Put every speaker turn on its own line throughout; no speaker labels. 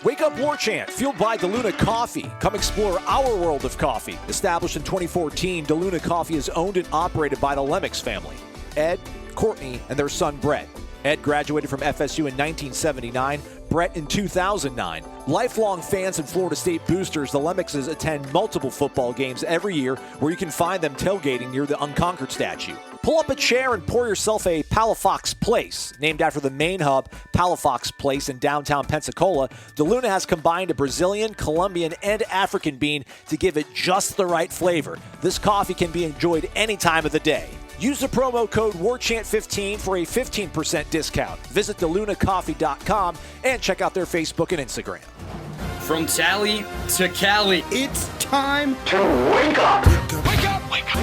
Wake Up Warchant, fueled by DeLuna Coffee. Come explore our world of coffee. Established in 2014, DeLuna Coffee is owned and operated by the Lemmix family. Ed, Courtney, and their son Brett. Ed graduated from FSU in 1979, Brett in 2009. Lifelong fans and Florida State boosters, the Lemmixes attend multiple football games every year where you can find them tailgating near the Unconquered statue. Pull up a chair and pour yourself a Palafox Place. Named after the main hub, Palafox Place in downtown Pensacola, DeLuna has combined a Brazilian, Colombian, and African bean to give it just the right flavor. This coffee can be enjoyed any time of the day. Use the promo code WARCHANT15 for a 15% discount. Visit DeLunaCoffee.com and check out their Facebook and Instagram.
From Tally to Cali,
it's time
to wake up.
Wake up, wake up.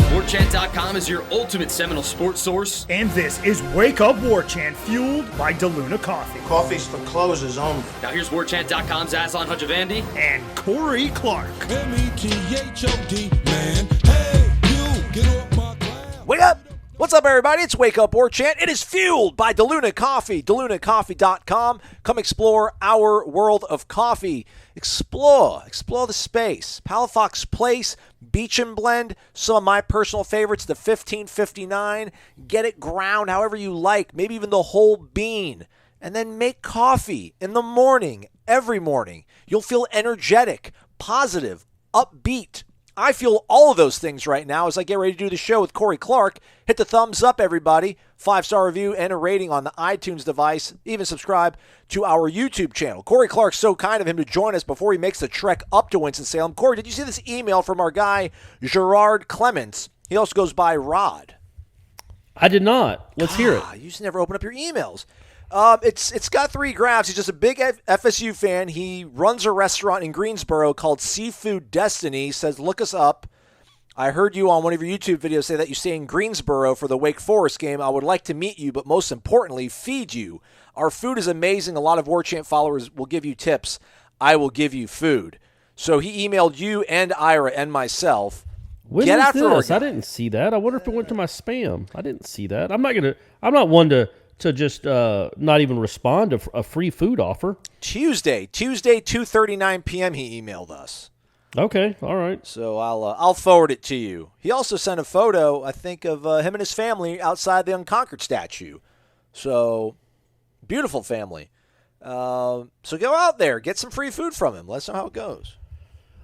WarChant.com is your ultimate Seminole sports source.
And this is Wake Up Warchant, fueled by DeLuna Coffee.
Coffee's for closers only.
Now here's WarChant.com's Aslan Hajavandi
and Corey Clark.
METHOD, man. Hey, you, get off my ground.
Wake up! What's up, everybody? It's Wake Up Warchant. It is fueled by DeLuna Coffee, DeLunaCoffee.com. Come explore our world of coffee. Explore the space. Palafox Place, Beach and Blend, some of my personal favorites, the 1559. Get it ground however you like, maybe even the whole bean. And then make coffee in the morning, every morning. You'll feel energetic, positive, upbeat. I feel all of those things right now as I get ready to do the show with Corey Clark. Hit the thumbs up, everybody. 5-star review and a rating on the iTunes device. Even subscribe to our YouTube channel. Corey Clark's so kind of him to join us before he makes the trek up to Winston-Salem. Corey, did you see this email from our guy, Gerard Clements? He also goes by Rod.
I did not. Let's hear it.
You just never open up your emails. It's got 3 graphs. He's just a big FSU fan. He runs a restaurant in Greensboro called Seafood Destiny. He says, look us up. I heard you on one of your YouTube videos say that you stay in Greensboro for the Wake Forest game. I would like to meet you, but most importantly, feed you. Our food is amazing. A lot of Warchant followers will give you tips. I will give you food. So he emailed you and Ira and myself.
When
Get
was
after
this? I didn't see that. I wonder if it went to my spam. I didn't see that. I'm not one to just not even respond to a free food offer.
Tuesday, 2:39 p.m. he emailed us.
Okay, all right.
So I'll forward it to you. He also sent a photo, I think, of him and his family outside the Unconquered statue. So, beautiful family. So go out there, get some free food from him. Let us know how it goes.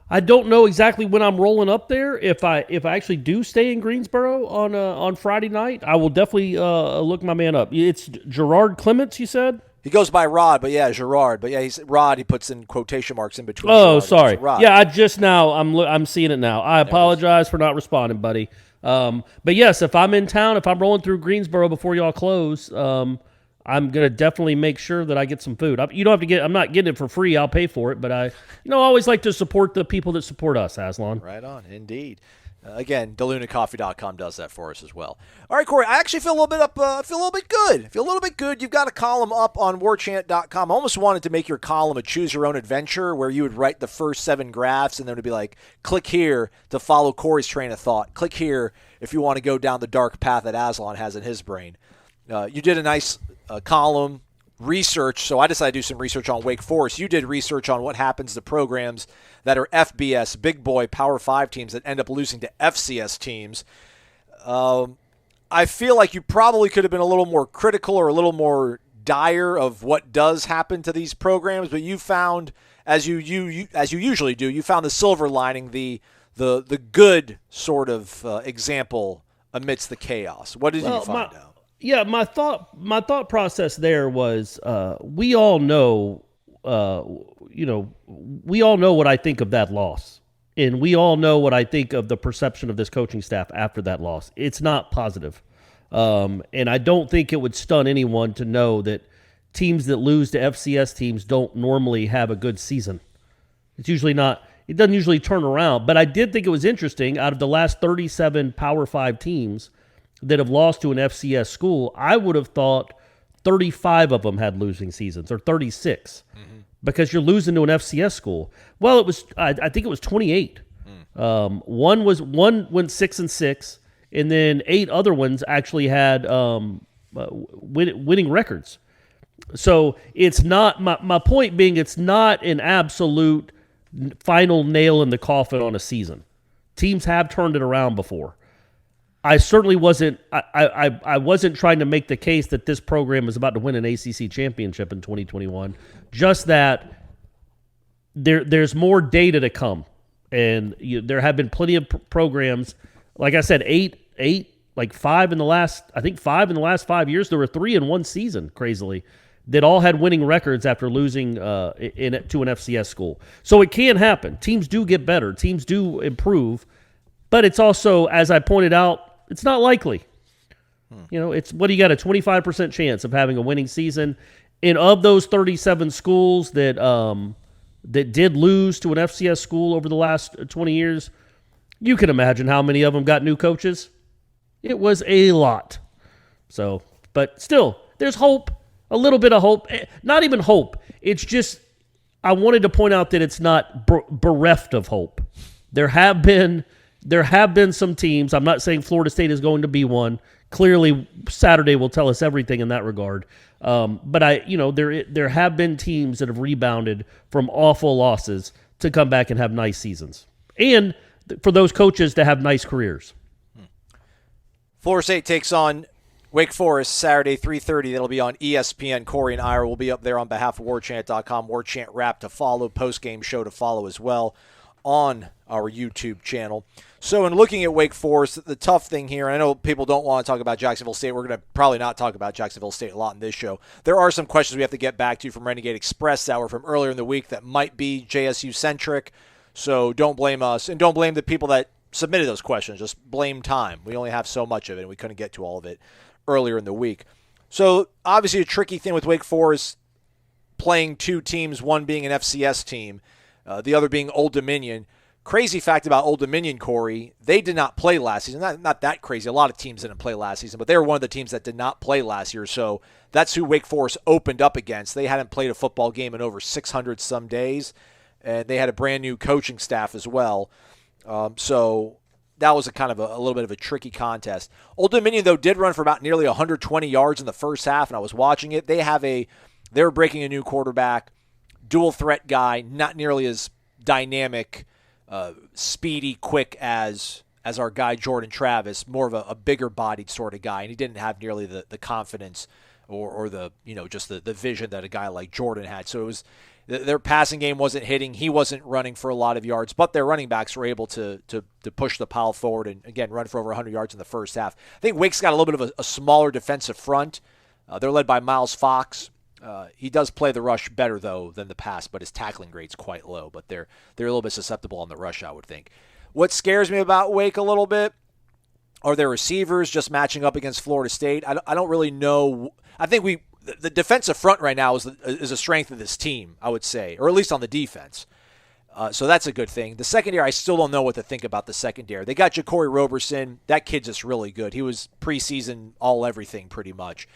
I don't know exactly when I'm rolling up there. If I actually do stay in Greensboro on Friday night, I will definitely look my man up. It's Gerard Clements, you said?
He goes by Rod, but yeah, Gerard. But yeah, he's Rod. He puts in quotation marks in between.
Oh,
Gerard
sorry.
Rod.
Yeah, I'm seeing it now. I apologize for not responding, buddy. But yes, if I'm in town, if I'm rolling through Greensboro before y'all close, I'm gonna definitely make sure that I get some food. You don't have to get. I'm not getting it for free. I'll pay for it. But I always like to support the people that support us, Aslan.
Right on, indeed. Again, DeLunaCoffee.com does that for us as well. All right, Corey, I actually feel a little bit good. You've got a column up on WarChant.com. I almost wanted to make your column a choose-your-own-adventure where you would write the first 7 graphs and then it would be like, click here to follow Corey's train of thought. Click here if you want to go down the dark path that Aslan has in his brain. You did a nice column research, so I decided to do some research on Wake Forest. You did research on what happens to programs that are FBS, big boy, Power 5 teams that end up losing to FCS teams. I feel like you probably could have been a little more critical or a little more dire of what does happen to these programs, but you found, as you usually do, you found the silver lining, the good sort of example amidst the chaos. What did you find out?
Yeah, my thought process there was we all know what I think of that loss, and we all know what I think of the perception of this coaching staff after that loss. It's not positive, and I don't think it would stun anyone to know that teams that lose to FCS teams don't normally have a good season. It's usually not. It doesn't usually turn around. But I did think it was interesting. Out of the last 37 Power 5 teams that have lost to an FCS school, I would have thought 35 of them had losing seasons, or 36, because you're losing to an FCS school. Well, it was I think it was 28. One went 6-6, and then 8 other ones actually had winning records. So it's not, my point being, it's not an absolute final nail in the coffin on a season. Teams have turned it around before. I certainly wasn't, I wasn't trying to make the case that this program is about to win an ACC championship in 2021. Just that there's more data to come. And there have been plenty of programs, like I said, five in the last 5 years. There were 3 in one season, crazily, that all had winning records after losing to an FCS school. So it can happen. Teams do get better. Teams do improve. But it's also, as I pointed out, it's not likely. It's what do you got, a 25% chance of having a winning season. And of those 37 schools that did lose to an FCS school over the last 20 years, you can imagine how many of them got new coaches. It was a lot. So, but still, there's hope. A little bit of hope. Not even hope. It's just, I wanted to point out that it's not bereft of hope. There have been some teams. I'm not saying Florida State is going to be one. Clearly, Saturday will tell us everything in that regard. But there have been teams that have rebounded from awful losses to come back and have nice seasons, and for those coaches to have nice careers.
Florida State takes on Wake Forest Saturday, 3:30. That'll be on ESPN. Corey and Ira will be up there on behalf of WarChant.com. WarChant Wrap to follow, post-game show to follow as well on our YouTube channel. So in looking at Wake Forest, the tough thing here, and I know people don't want to talk about Jacksonville State. We're going to probably not talk about Jacksonville State a lot in this show. There are some questions we have to get back to from Renegade Express that were from earlier in the week that might be JSU-centric. So don't blame us, and don't blame the people that submitted those questions. Just blame time. We only have so much of it, and we couldn't get to all of it earlier in the week. So obviously a tricky thing with Wake Forest playing two teams, one being an FCS team, the other being Old Dominion. Crazy fact about Old Dominion, Corey, they did not play last season. Not that crazy. A lot of teams didn't play last season, but they were one of the teams that did not play last year. So that's who Wake Forest opened up against. They hadn't played a football game in over 600 some days, and they had a brand new coaching staff as well. So that was a little bit of a tricky contest. Old Dominion, though, did run for about nearly 120 yards in the first half, and I was watching it. They were breaking a new quarterback, dual threat guy, not nearly as dynamic, speedy, quick as our guy Jordan Travis, more of a bigger bodied sort of guy, and he didn't have nearly the confidence or the just the vision that a guy like Jordan had. So it was their passing game wasn't hitting. He wasn't running for a lot of yards, but their running backs were able to push the pile forward and, again, run for over 100 yards in the first half. I think Wake's got a little bit of a smaller defensive front. They're led by Miles Fox. He does play the rush better, though, than the pass, but his tackling grade's quite low. But they're a little bit susceptible on the rush, I would think. What scares me about Wake a little bit are their receivers just matching up against Florida State. I don't really know. I think the defensive front right now is a strength of this team, I would say, or at least on the defense. So that's a good thing. The secondary, I still don't know what to think about the secondary. They got Ja'Cory Roberson. That kid's just really good. He was preseason all-everything pretty much.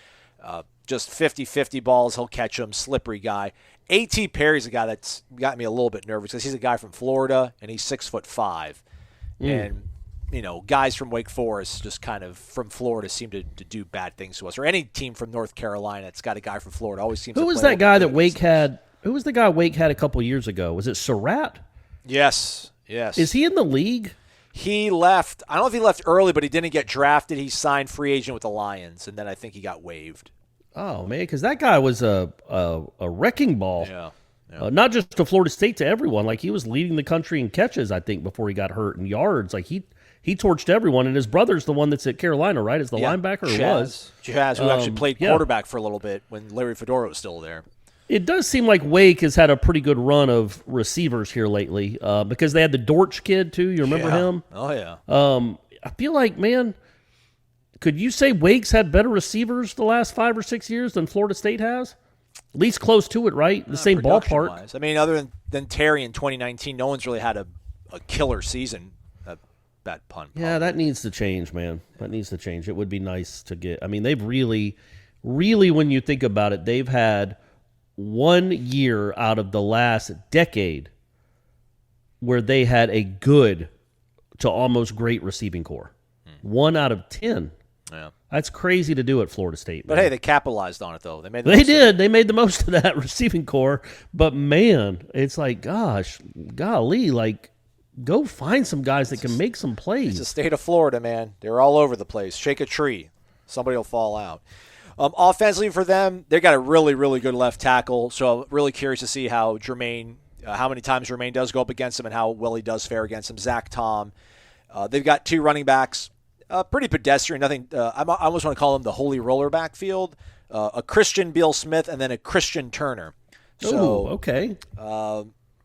Just 50-50 balls, he'll catch them, slippery guy. A.T. Perry's a guy that's got me a little bit nervous because he's a guy from Florida, and he's 6'5". And, guys from Wake Forest just kind of from Florida seem to do bad things to us. Or any team from North Carolina that's got a guy from Florida always seems to play.
Who was that guy that Wake had? Who was the guy Wake had a couple years ago? Was it Surratt?
Yes. Is
he in the league?
He left. I don't know if he left early, but he didn't get drafted. He signed free agent with the Lions, and then I think he got waived.
Oh, man, because that guy was a wrecking ball.
Yeah.
Not just to Florida State, to everyone. Like, he was leading the country in catches, I think, before he got hurt, in yards. Like, he torched everyone, and his brother's the one that's at Carolina, right? Is the linebacker or was?
Chaz, who actually played quarterback for a little bit when Larry Fedora was still there.
It does seem like Wake has had a pretty good run of receivers here lately because they had the Dortch kid, too. You remember him?
Oh, yeah.
I feel like, man, could you say Wake's had better receivers the last 5 or 6 years than Florida State has? At least close to it, right? The same ballpark.
I mean, other than Terry in 2019, no one's really had a killer season. Bad pun. Probably.
Yeah, that needs to change, man. That needs to change. It would be nice to get. I mean, they've really, when you think about it, they've had 1 year out of the last decade where they had a good to almost great receiving core. 1 out of 10.
Yeah.
That's crazy to do at Florida State.
But
man.
hey, they capitalized on it though. They
made the most of that receiving core. But man, it's like, gosh, golly, like go find some guys that can make some plays.
It's the state of Florida, man. They're all over the place. Shake a tree, somebody will fall out. Offensively for them, they got a really, really good left tackle. So I'm really curious to see how Jermaine, how many times Jermaine does go up against him and how well he does fare against him. Zach Tom. They've got 2 running backs. Pretty pedestrian. Nothing. I almost want to call them the holy roller backfield. A Christian Beal Smith and then a Christian Turner. So
okay.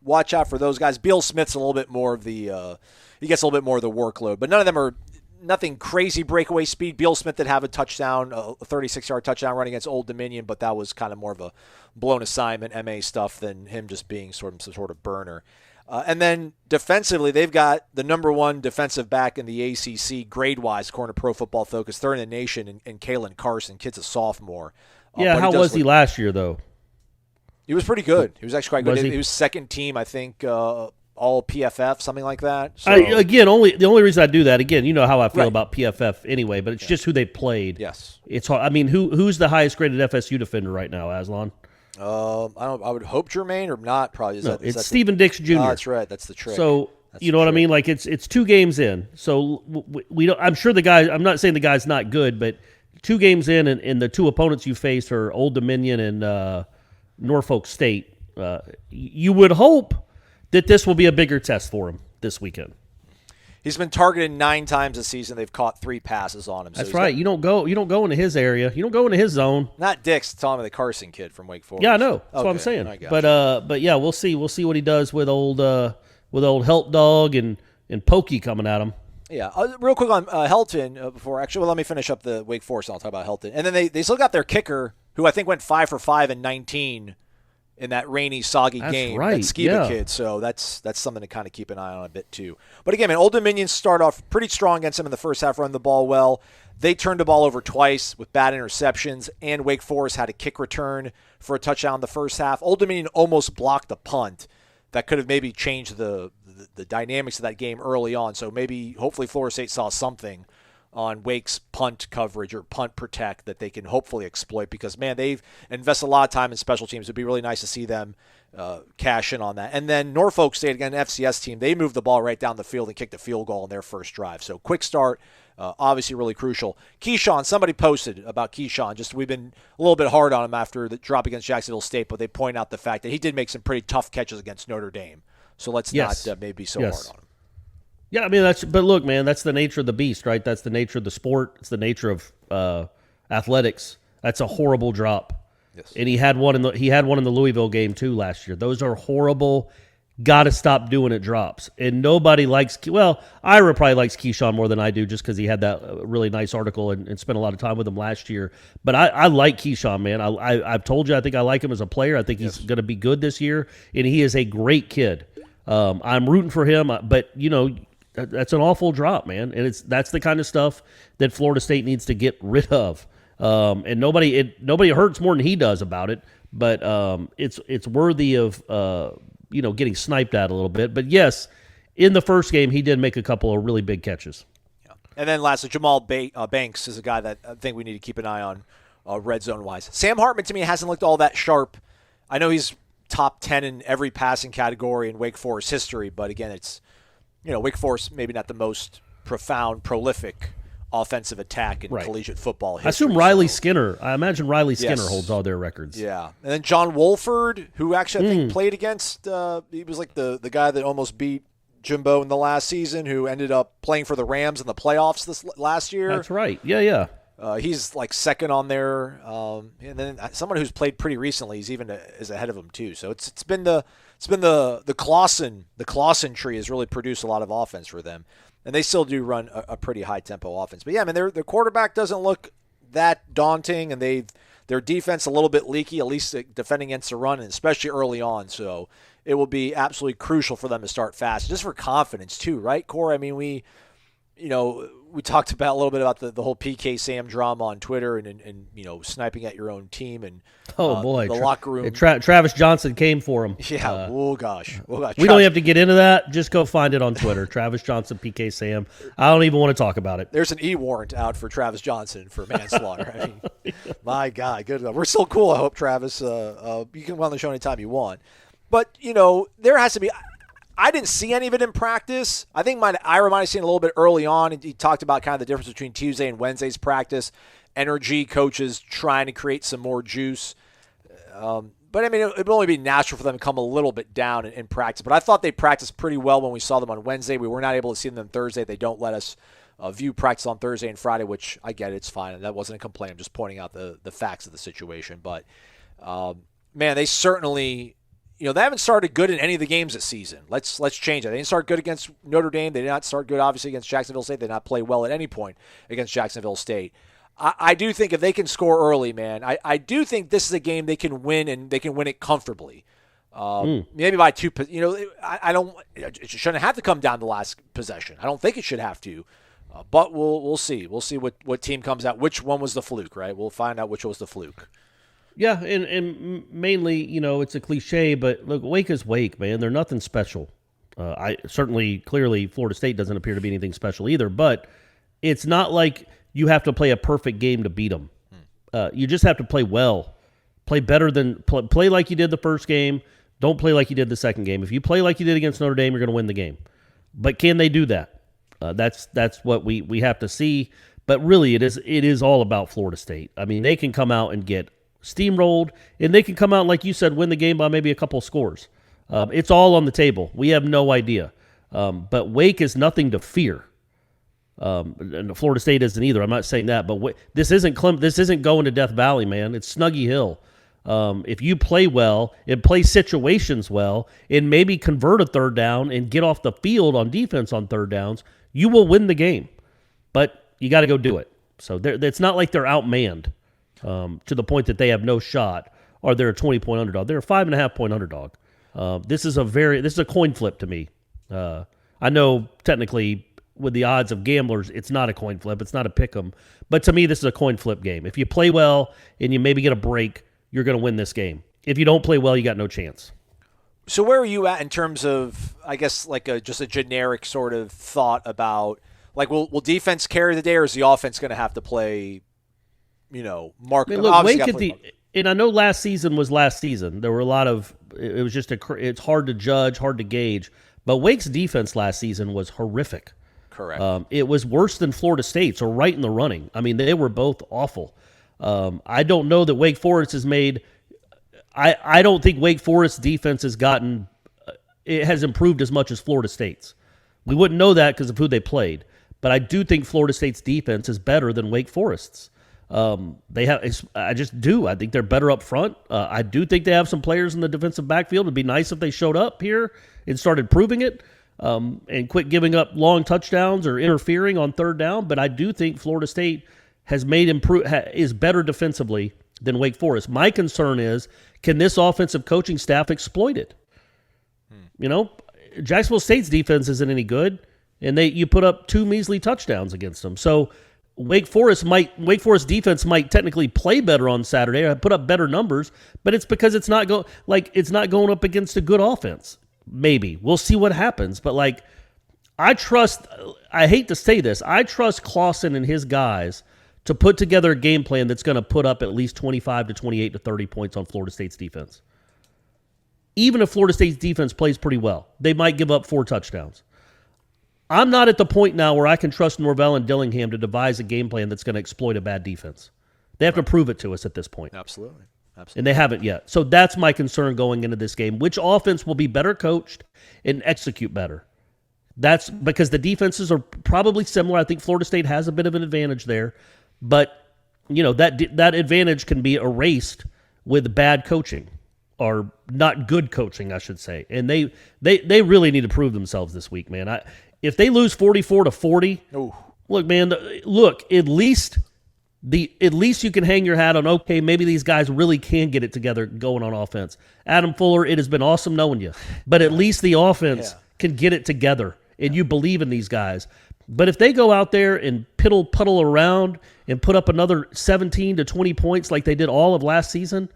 Watch out for those guys. Beal Smith's a little bit more of the. He gets a little bit more of the workload, but none of them are nothing crazy breakaway speed. Beal Smith did have a touchdown, a 36-yard touchdown run against Old Dominion, but that was kind of more of a blown assignment, MA stuff, than him just being some sort of burner. And then defensively, they've got the number 1 defensive back in the ACC grade-wise, according to Pro Football Focus, third in the nation, in Kalen Carson. Kid's a sophomore.
Yeah, how was he last year, though?
He was pretty good. He was actually quite good.
Was he?
He was second team, I think, all PFF, something like that. So,
the only reason I do that, again, you know how I feel about PFF anyway, but it's just who they played.
Yes.
It's hard. I mean, who's the highest graded FSU defender right now, Aslan?
I would hope Jermaine or not. Probably
it's Stephen Dix Jr.
Oh, that's right. That's the trick.
So you know what I mean? Like it's 2 games in. So we don't. I'm sure the guy. I'm not saying the guy's not good, but 2 games in, and the 2 opponents you faced are Old Dominion and Norfolk State. You would hope that this will be a bigger test for him this weekend.
He's been targeted 9 times this season. They've caught 3 passes on him.
That's right. You don't go into his area. You don't go into his zone.
Not Dix. Tommy the Carson kid from Wake Forest.
Yeah, I know. That's what I'm saying. But yeah, we'll see. We'll see what he does with old Help Dog and Pokey coming at him.
Yeah. Real quick on Helton before. Actually, well, let me finish up the Wake Forest. And I'll talk about Helton. And then they still got their kicker, who I think went 5 for 5 and 19 in that rainy, soggy game.
Right.
That Skiba kid. So that's something to kind of keep an eye on a bit too. But again, man, Old Dominion start off pretty strong against them in the first half, run the ball well. They turned the ball over twice with bad interceptions, and Wake Forest had a kick return for a touchdown in the first half. Old Dominion almost blocked a punt that could have maybe changed the dynamics of that game early on. So maybe, hopefully, Florida State saw something on Wake's punt coverage or punt protect that they can hopefully exploit, because, man, they've invested a lot of time in special teams. It would be really nice to see them cash in on that. And then Norfolk State, again, an FCS team, they moved the ball right down the field and kicked a field goal in their first drive. So quick start, obviously really crucial. Keyshawn, somebody posted about Keyshawn. Just we've been a little bit hard on him after the drop against Jacksonville State, but they point out the fact that he did make some pretty tough catches against Notre Dame. So let's not maybe be so hard on him.
Yeah, I mean, but look, man, that's the nature of the beast, right? That's the nature of the sport. It's the nature of athletics. That's a horrible drop.
Yes.
And he had one in the Louisville game too last year. Those are horrible. Got to stop doing it drops. And nobody likes, well, Ira probably likes Keyshawn more than I do, just because he had that really nice article and spent a lot of time with him last year. But I like Keyshawn, man. I've told you, I think I like him as a player. I think he's going to be good this year, and he is a great kid. I'm rooting for him, but you know, that's an awful drop, man. And that's the kind of stuff that Florida State needs to get rid of. And nobody hurts more than he does about it. But it's worthy of getting sniped at a little bit. But yes, in the first game, he did make a couple of really big catches.
Yeah. And then lastly, Jamal Banks is a guy that I think we need to keep an eye on red zone wise. Sam Hartman to me hasn't looked all that sharp. I know he's top 10 in every passing category in Wake Forest history, but again, it's Wake Forest maybe not the most profound, prolific offensive attack in collegiate football history.
I imagine Riley Skinner holds all their records.
Yeah. And then John Wolford, who actually I think played against, he was like the guy that almost beat Jimbo in the last season, who ended up playing for the Rams in the playoffs this last year.
That's right. Yeah.
He's like second on there. And then someone who's played pretty recently is ahead of him too. So it's been the Clausen tree has really produced a lot of offense for them. And they still do run a pretty high-tempo offense. But, yeah, I mean, their quarterback doesn't look that daunting, and their defense a little bit leaky, at least defending against the run, and especially early on. So it will be absolutely crucial for them to start fast, just for confidence too, right, Corey? I mean, we talked about a little bit about the whole PK Sam drama on Twitter and sniping at your own team and
boy,
the locker room.
Travis Johnson came for him.
Yeah. Oh gosh.
We don't have to get into that. Just go find it on Twitter. Travis Johnson, PK Sam. I don't even want to talk about it.
There's an e-warrant out for Travis Johnson for manslaughter. I mean, my God, good. We're still cool. I hope, Travis. You can come on the show anytime you want. But there has to be. I didn't see any of it in practice. I think Ira might have seen a little bit early on. He talked about kind of the difference between Tuesday and Wednesday's practice. Energy, coaches trying to create some more juice. But, I mean, it would only be natural for them to come a little bit down in practice. But I thought they practiced pretty well when we saw them on Wednesday. We were not able to see them on Thursday. They don't let us view practice on Thursday and Friday, which I get it. It's fine. That wasn't a complaint. I'm just pointing out the facts of the situation. But, man, they certainly – they haven't started good in any of the games this season. Let's change that. They didn't start good against Notre Dame. They did not start good, obviously, against Jacksonville State. They did not play well at any point against Jacksonville State. I do think if they can score early, man, I do think this is a game they can win, and they can win it comfortably. Maybe by 2. I don't. It shouldn't have to come down to the last possession. I don't think it should have to. But we'll see. We'll see what team comes out. Which one was the fluke, right? We'll find out which was the fluke.
Yeah, and mainly, it's a cliche, but look, Wake is Wake, man. They're nothing special. Clearly, Florida State doesn't appear to be anything special either, but it's not like you have to play a perfect game to beat them. You just have to play well. Play better than play like you did the first game. Don't play like you did the second game. If you play like you did against Notre Dame, you're going to win the game. But can they do that? That's what we have to see. But really, it is all about Florida State. I mean, they can come out and get steamrolled, and they can come out, like you said, win the game by maybe a couple of scores. It's all on the table. We have no idea. But Wake is nothing to fear. And Florida State isn't either. I'm not saying that, but this isn't going to Death Valley, man. It's Snuggy Hill. If you play well and play situations well and maybe convert a third down and get off the field on defense on third downs, you will win the game. But you got to go do it. So it's not like they're outmanned. To the point that they have no shot, or they're a 20-point underdog. They're a 5.5-point underdog. This is a coin flip to me. I know technically with the odds of gamblers, it's not a coin flip. It's not a pick 'em. But to me, this is a coin flip game. If you play well and you maybe get a break, you're going to win this game. If you don't play well, you got no chance.
So where are you at in terms of, I guess, like just a generic sort of thought about, like, will defense carry the day, or is the offense going to have to play? Mark.
I mean, look, Wake and I know last season was last season. There were a lot of. It was just it's hard to judge, hard to gauge. But Wake's defense last season was horrific.
Correct.
It was worse than Florida State's, or right in the running. I mean, they were both awful. I don't know that Wake Forest has made. I don't think Wake Forest's defense has gotten. It has improved as much as Florida State's. We wouldn't know that because of who they played. But I do think Florida State's defense is better than Wake Forest's. I just do. I think they're better up front. I do think they have some players in the defensive backfield. It'd be nice if they showed up here and started proving it, and quit giving up long touchdowns or interfering on third down. But I do think Florida State has is better defensively than Wake Forest. My concern is, can this offensive coaching staff exploit it? Jacksonville State's defense isn't any good, and you put up 2 measly touchdowns against them. So Wake Forest defense might technically play better on Saturday or put up better numbers, but it's because it's not going up against a good offense. Maybe we'll see what happens, but I hate to say this, I trust Clausen and his guys to put together a game plan that's going to put up at least 25 to 28 to 30 points on Florida State's defense. Even if Florida State's defense plays pretty well, they might give up 4 touchdowns. I'm not at the point now where I can trust Norvell and Dillingham to devise a game plan that's going to exploit a bad defense. They have to prove it to us at this point.
Absolutely.
And they haven't yet. So that's my concern going into this game. Which offense will be better coached and execute better? That's because the defenses are probably similar. I think Florida State has a bit of an advantage there. But, that advantage can be erased with bad coaching, or not good coaching, I should say. And they really need to prove themselves this week, man. If they lose 44-40, look, man, at least you can hang your hat on, okay, maybe these guys really can get it together going on offense. Adam Fuller, it has been awesome knowing you. But at least the offense can get it together, and you believe in these guys. But if they go out there and puddle around and put up another 17 to 20 points like they did all of last season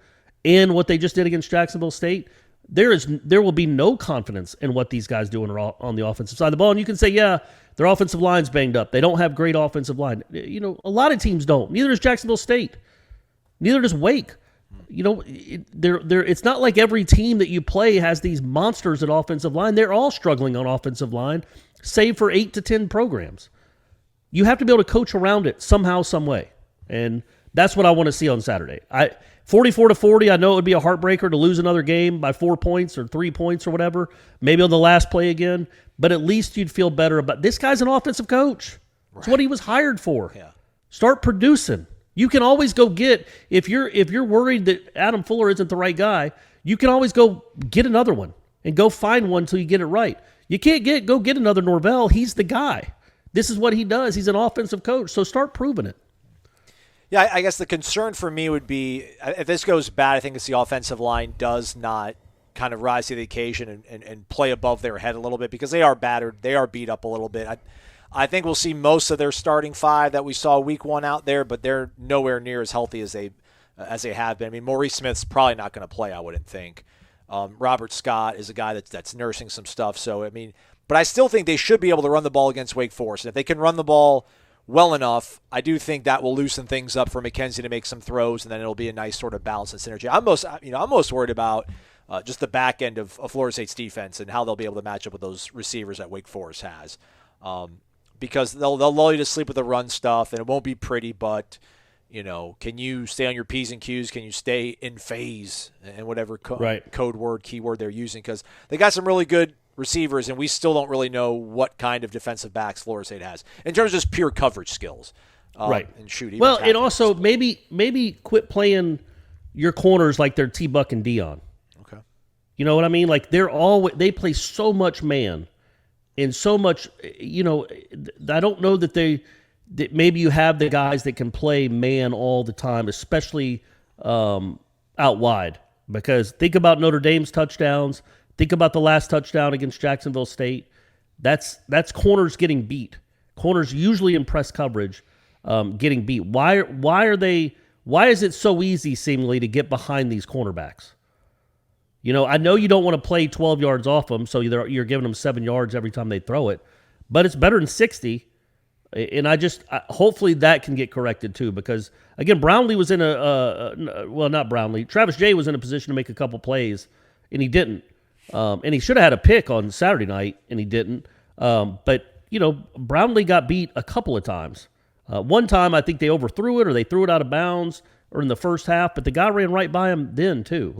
and what they just did against Jacksonville State, there will be no confidence in what these guys do on the offensive side of the ball. And you can say, yeah, their offensive line's banged up. They don't have great offensive line. A lot of teams don't. Neither does Jacksonville State. Neither does Wake. It's not like every team that you play has these monsters at offensive line. They're all struggling on offensive line, save for 8 to 10 programs. You have to be able to coach around it somehow, some way. And that's what I want to see on Saturday. 44-40, I know it would be a heartbreaker to lose another game by 4 points or 3 points or whatever, maybe on the last play again, but at least you'd feel better about this guy's an offensive coach. Right. It's what he was hired for. Yeah. Start producing. You can always go get, if you're worried that Adam Fuller isn't the right guy, you can always go get another one and go find one until you get it right. You can't go get another Norvell. He's the guy. This is what he does. He's an offensive coach, so start proving it.
Yeah, I guess the concern for me would be, if this goes bad, I think it's the offensive line does not kind of rise to the occasion and play above their head a little bit, because they are battered. They are beat up a little bit. I think we'll see most of their starting five that we saw week one out there, but they're nowhere near as healthy as they have been. I mean, Maurice Smith's probably not going to play, I wouldn't think. Robert Scott is a guy that's nursing some stuff. So, I mean, but I still think they should be able to run the ball against Wake Forest. And if they can run the ball well enough, I do think that will loosen things up for McKenzie to make some throws, and then it'll be a nice sort of balance and synergy. I'm most worried about just the back end of Florida State's defense and how they'll be able to match up with those receivers that Wake Forest has. Because they'll lull you to sleep with the run stuff, and it won't be pretty, but can you stay on your P's and Q's? Can you stay in phase and whatever code word, keyword they're using? Because they got some really good receivers, and we still don't really know what kind of defensive backs Florida State has in terms of just pure coverage skills. And shooting.
Well, and also maybe quit playing your corners like they're T-Buck and Dion.
Okay.
You know what I mean? Like they play so much man and so much. I don't know that maybe you have the guys that can play man all the time, especially out wide. Because think about Notre Dame's touchdowns. Think about the last touchdown against Jacksonville State. That's corners getting beat. Corners usually in press coverage getting beat. Why is it so easy seemingly to get behind these cornerbacks? I know you don't want to play 12 yards off them, so you're giving them 7 yards every time they throw it, but it's better than 60. And hopefully that can get corrected too, because again, Brownlee was in not Brownlee. Travis Jay was in a position to make a couple plays, and he didn't. And he should have had a pick on Saturday night, and he didn't. But Brownlee got beat a couple of times. One time I think they overthrew it, or they threw it out of bounds, or in the first half. But the guy ran right by him then too.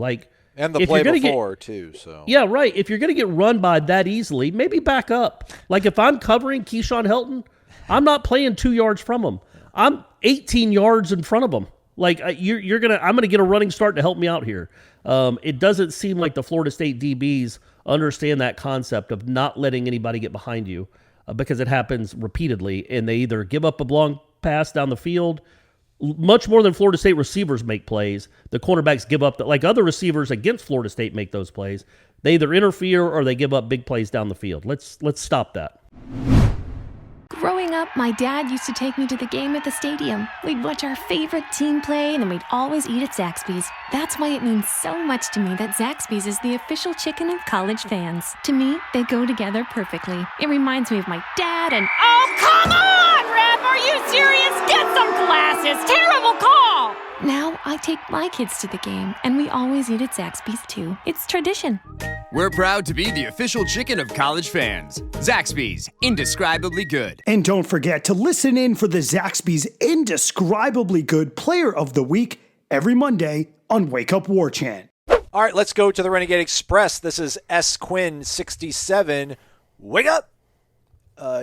And the play before too. So
yeah, right. If you're going to get run by that easily, maybe back up. Like if I'm covering Keyshawn Helton, I'm not playing 2 yards from him. I'm 18 yards in front of him. I'm gonna get a running start to help me out here. It doesn't seem like the Florida State DBs understand that concept of not letting anybody get behind you, because it happens repeatedly, and they either give up a long pass down the field, much more than Florida State receivers make plays. The cornerbacks give up like other receivers against Florida State make those plays. They either interfere or they give up big plays down the field. Let's stop that.
Growing up, my dad used to take me to the game at the stadium. We'd watch our favorite team play, and then we'd always eat at Zaxby's. That's why it means so much to me that Zaxby's is the official chicken of college fans. To me, they go together perfectly. It reminds me of my dad and...
Oh, come on, Ref! Are you serious? Get some glasses! Terrible call!
Now I take my kids to the game, and we always eat at Zaxby's too. It's tradition.
We're proud to be the official chicken of college fans. Zaxby's, indescribably good.
And don't forget to listen in for the Zaxby's Indescribably Good Player of the Week every Monday on Wake Up Warchant.
All right, let's go to the Renegade Express. This is S. Quinn 67. Wake up!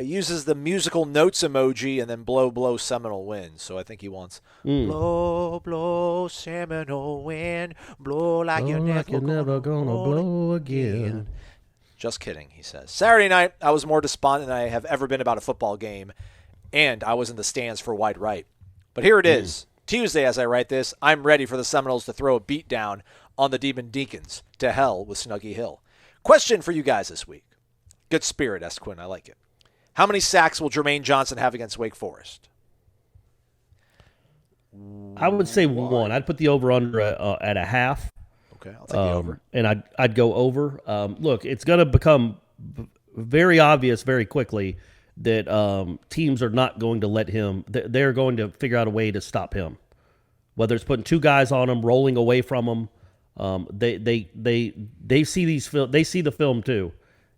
Uses the musical notes emoji and then blow, blow, Seminole wind. So I think he wants blow, blow, Seminole wind, blow like you're never gonna blow again. Just kidding, he says. Saturday night, I was more despondent than I have ever been about a football game, and I was in the stands for White Right. But here it is. Tuesday, as I write this, I'm ready for the Seminoles to throw a beat down on the Demon Deacons. To hell with Snuggy Hill. Question for you guys this week. Good spirit, S. Quinn. I like it. How many sacks will Jermaine Johnson have against Wake Forest?
I would say 1. I'd put the over-under at a half.
Okay, I'll take the over.
And I'd go over. Look, it's going to become very obvious very quickly that teams are not going to let him. They're going to figure out a way to stop him. Whether it's putting 2 guys on him, rolling away from him, they see these they see the film too,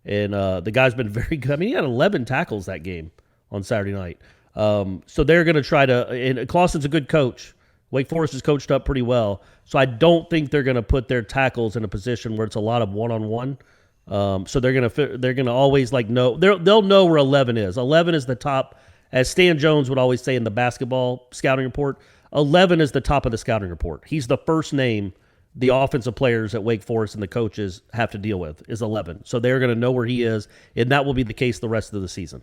and the guy's been very good. I mean, he had 11 tackles that game on Saturday night. So they're going to try to. And Clawson's a good coach. Wake Forest is coached up pretty well, so I don't think they're going to put their tackles in a position where it's a lot of one-on-one. So they're gonna always know they'll know where 11 is. 11 is the top, as Stan Jones would always say in the basketball scouting report. 11 is the top of the scouting report. He's the first name the offensive players at Wake Forest and the coaches have to deal with is 11. So they're going to know where he is, and that will be the case the rest of the season.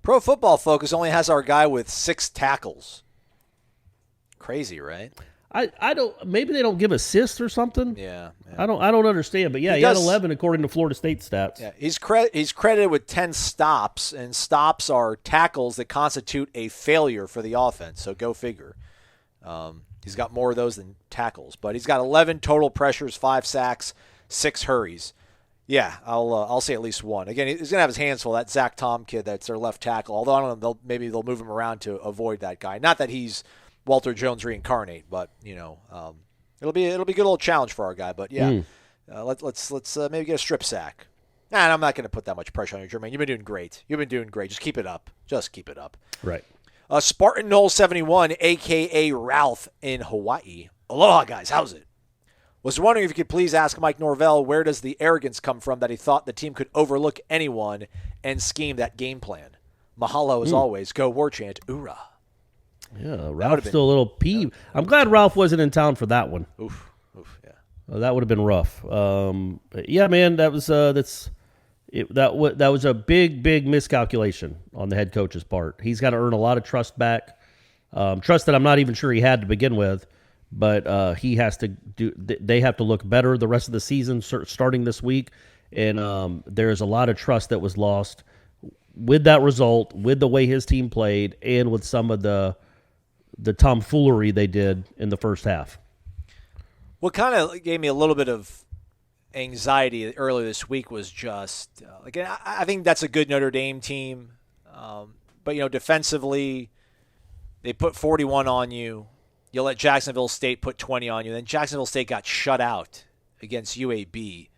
Pro Football Focus only has our guy with 6 tackles. Crazy, right?
I don't. Maybe they don't give assists or something.
Yeah.
I don't understand. But yeah, he had 11 according to Florida State stats.
Yeah, he's credited with 10 stops, and stops are tackles that constitute a failure for the offense. So go figure. He's got more of those than tackles, but he's got 11 total pressures, 5 sacks, 6 hurries. Yeah, I'll say at least 1. Again, he's gonna have his hands full. That Zach Tom kid, that's their left tackle. Although I don't know, maybe they'll move him around to avoid that guy. Not that he's Walter Jones reincarnate, but it'll be a good little challenge for our guy. But yeah, let's maybe get a strip sack. And I'm not going to put that much pressure on you, Jermaine. You've been doing great. Just keep it up.
Right.
Spartan Noles 71, a.k.a. Ralph in Hawaii. Aloha, guys. How's it? Was wondering if you could please ask Mike Norvell, where does the arrogance come from that he thought the team could overlook anyone and scheme that game plan? Mahalo as always. Go Warchant. Oorah.
Yeah, Ralph's still a little peeved. I'm glad Ralph wasn't in town for that one.
Oof, yeah.
That would have been rough. Yeah, man, that was that was a big miscalculation on the head coach's part. He's got to earn a lot of trust back, trust that I'm not even sure he had to begin with. But he has to do. They have to look better the rest of the season, starting this week. And there's a lot of trust that was lost with that result, with the way his team played, and with some of the tomfoolery they did in the first half.
What kind of gave me a little bit of anxiety earlier this week was just again, I think that's a good Notre Dame team, but defensively, they put 41 on you. You let Jacksonville State put 20 on you. Then Jacksonville State got shut out against UAB,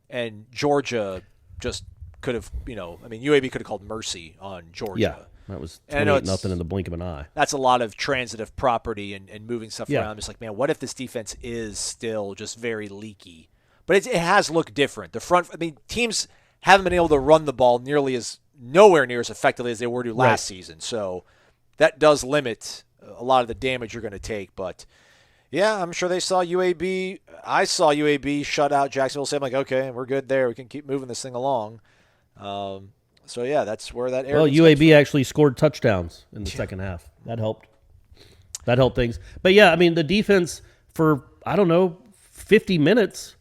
and Georgia just could have, UAB could have called mercy on Georgia.
Yeah, that was 28-0 in the blink of an eye.
That's a lot of transitive property and moving stuff around. I'm just like, man, what if this defense is still just very leaky? But it has looked different. The front, teams haven't been able to run the ball nowhere near as effectively as they were to last season. So that does limit a lot of the damage you're going to take. But yeah, I'm sure they saw UAB. I saw UAB shut out Jacksonville State. I'm like, okay, we're good there. We can keep moving this thing along. So yeah, that's where that area.
Well, UAB actually scored touchdowns in the second half. That helped. That helped things. But yeah, the defense for 50 minutes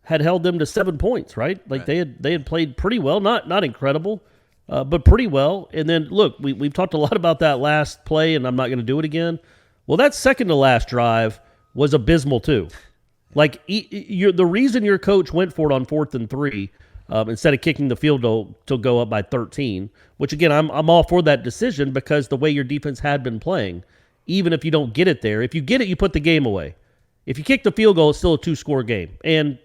had held them to 7 points. Right? They had played pretty well. Not incredible. But pretty well. And then, look, we've talked a lot about that last play, and I'm not going to do it again. Well, that second to last drive was abysmal, too. The reason your coach went for it on 4th and 3 instead of kicking the field goal to go up by 13, which, again, I'm all for that decision because the way your defense had been playing, even if you don't get it there, if you get it, you put the game away. If you kick the field goal, it's still a 2-score game. And,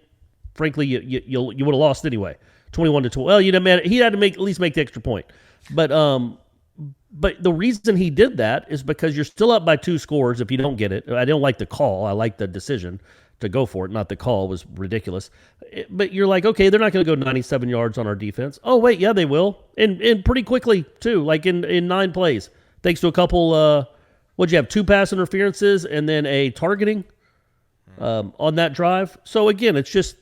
frankly, you would have lost anyway. 21-12. Well, he had to at least make the extra point. But the reason he did that is because you're still up by 2 scores if you don't get it. I don't like the call. I like the decision to go for it. Not the call was ridiculous. But you're like, okay, they're not going to go 97 yards on our defense. Oh, wait, yeah, they will. And pretty quickly, too, in 9 plays. Thanks to a couple, what'd you have, 2 pass interferences and then a targeting on that drive. So, again, it's just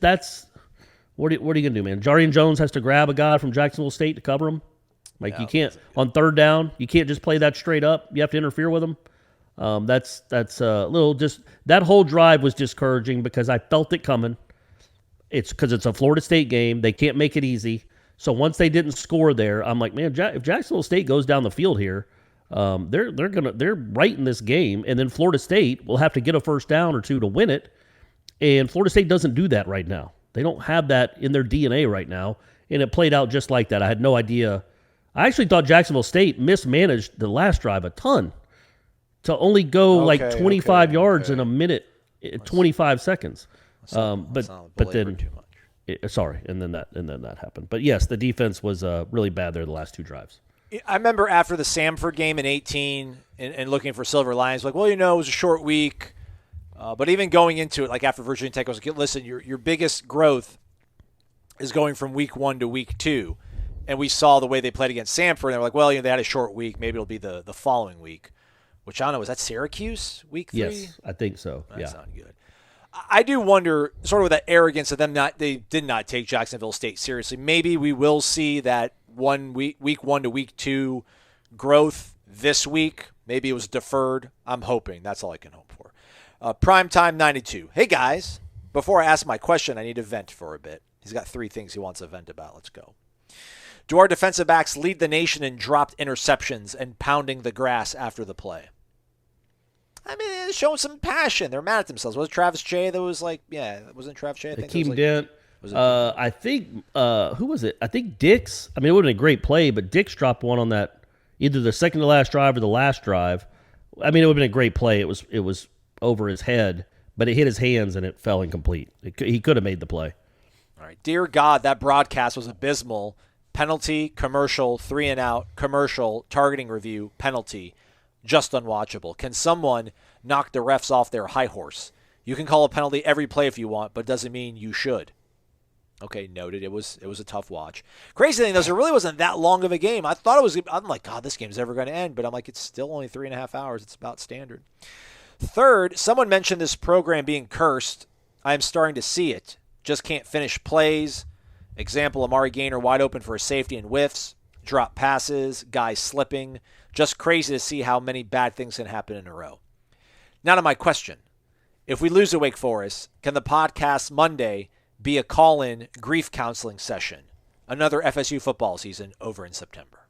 What are you going to do, man? Jarian Jones has to grab a guy from Jacksonville State to cover him. You can't, on 3rd down, you can't just play that straight up. You have to interfere with him. That's a little just – that whole drive was discouraging because I felt it coming. It's because it's a Florida State game. They can't make it easy. So once they didn't score there, I'm like, man, if Jacksonville State goes down the field here, they're right in this game, and then Florida State will have to get a first down or two to win it, and Florida State doesn't do that right now. They don't have that in their DNA right now, and it played out just like that. I had no idea. I actually thought Jacksonville State mismanaged the last drive a ton to only go 25 yards in a minute, 25 seconds. But then. And then that happened. But yes, the defense was really bad there the last two drives.
I remember after the Samford game in 18 and looking for silver linings, like, well, it was a short week. But even going into it, like after Virginia Tech, I was like, listen, your biggest growth is going from week 1 to week 2. And we saw the way they played against Samford, and they were like, well, they had a short week. Maybe it'll be the following week, which I don't know. Was that Syracuse week 3?
Yes, I think so.
That's not good. I do wonder, sort of with that arrogance of them they did not take Jacksonville State seriously. Maybe we will see that week 1 to week 2 growth this week. Maybe it was deferred. I'm hoping. That's all I can hope for. Primetime 92. Hey, guys. Before I ask my question, I need to vent for a bit. He's got 3 things he wants to vent about. Let's go. Do our defensive backs lead the nation in dropped interceptions and pounding the grass after the play? I mean, they're showing some passion. They're mad at themselves. Was it Travis Jay that was like, wasn't Travis Jay? I think
Akeem Dent. I think, who was it? I think Dix. I mean, it would have been a great play, but Dix dropped one on that, either the second to last drive or the last drive. I mean, it would have been a great play. It was over his head, but it hit his hands and it fell incomplete. He could have made the play.
All right. Dear God, that broadcast was abysmal. Penalty, commercial, 3 and out, commercial, targeting review, penalty. Just unwatchable. Can someone knock the refs off their high horse? You can call a penalty every play if you want, but it doesn't mean you should. Okay, noted. It was a tough watch. Crazy thing, though, is it really wasn't that long of a game. I thought it was. I'm like, God, this game's never going to end. But I'm like, it's still only 3.5 hours. It's about standard. Third, someone mentioned this program being cursed. I am starting to see it. Just can't finish plays. Example, Amari Gaynor wide open for a safety and whiffs. Drop passes. Guys slipping. Just crazy to see how many bad things can happen in a row. Now to my question. If we lose to Wake Forest, can the podcast Monday be a call-in grief counseling session? Another FSU football season over in September.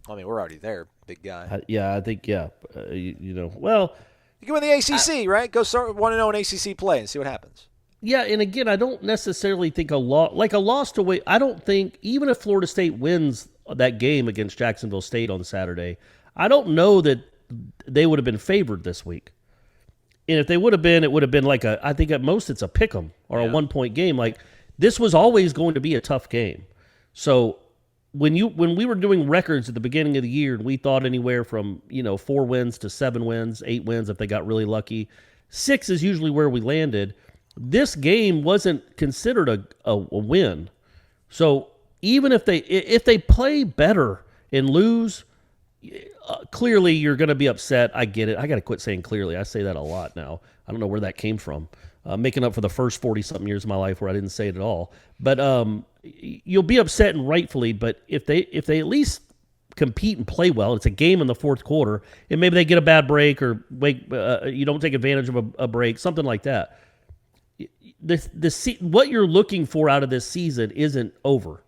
I mean, we're already there, big guy.
I think. Well.
You can win the ACC, right? Go start 1-0 in ACC play and see what happens.
Yeah, and again, I don't necessarily think a loss to Wake. I don't think, even if Florida State wins that game against Jacksonville State on Saturday, I don't know that they would have been favored this week. And if they would have been, it would have been I think at most it's a pick'em or a 1-point game. Like, this was always going to be a tough game. So when we were doing records at the beginning of the year, and we thought anywhere from 4 wins to 7 wins, 8 wins if they got really lucky, 6 is usually where we landed. This game wasn't considered a win. So even if they play better and lose, clearly you're going to be upset. I get it. I got to quit saying clearly. I say that a lot now. I don't know where that came from. Making up for the first 40-something years of my life where I didn't say it at all. But you'll be upset, and rightfully. But if they at least compete and play well, it's a game in the fourth quarter, and maybe they get a bad break or you don't take advantage of a break, something like that. What you're looking for out of this season isn't over,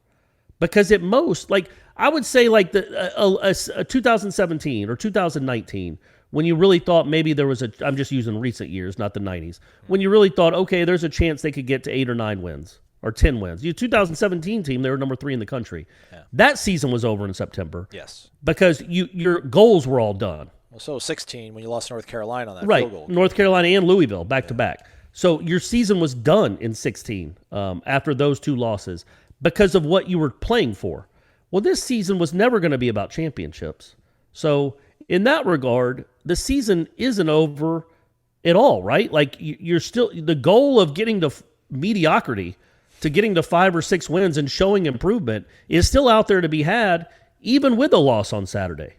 because at most, I would say, a 2017 or 2019, when you really thought maybe there was I'm just using recent years, not the 90s, when you really thought, okay, there's a chance they could get to 8 or 9 wins or 10 wins. Your 2017 team, they were number 3 in the country. Yeah. That season was over in September.
Yes, because
your goals were all done.
Well, so 16 when you lost North Carolina on that
right,
field goal.
North Carolina and Louisville back to back. So your season was done in 16 after those 2 losses because of what you were playing for. Well, this season was never going to be about championships. So in that regard, the season isn't over at all, right? You're still, the goal of getting to mediocrity, to getting to 5 or 6 wins and showing improvement is still out there to be had, even with a loss on Saturday.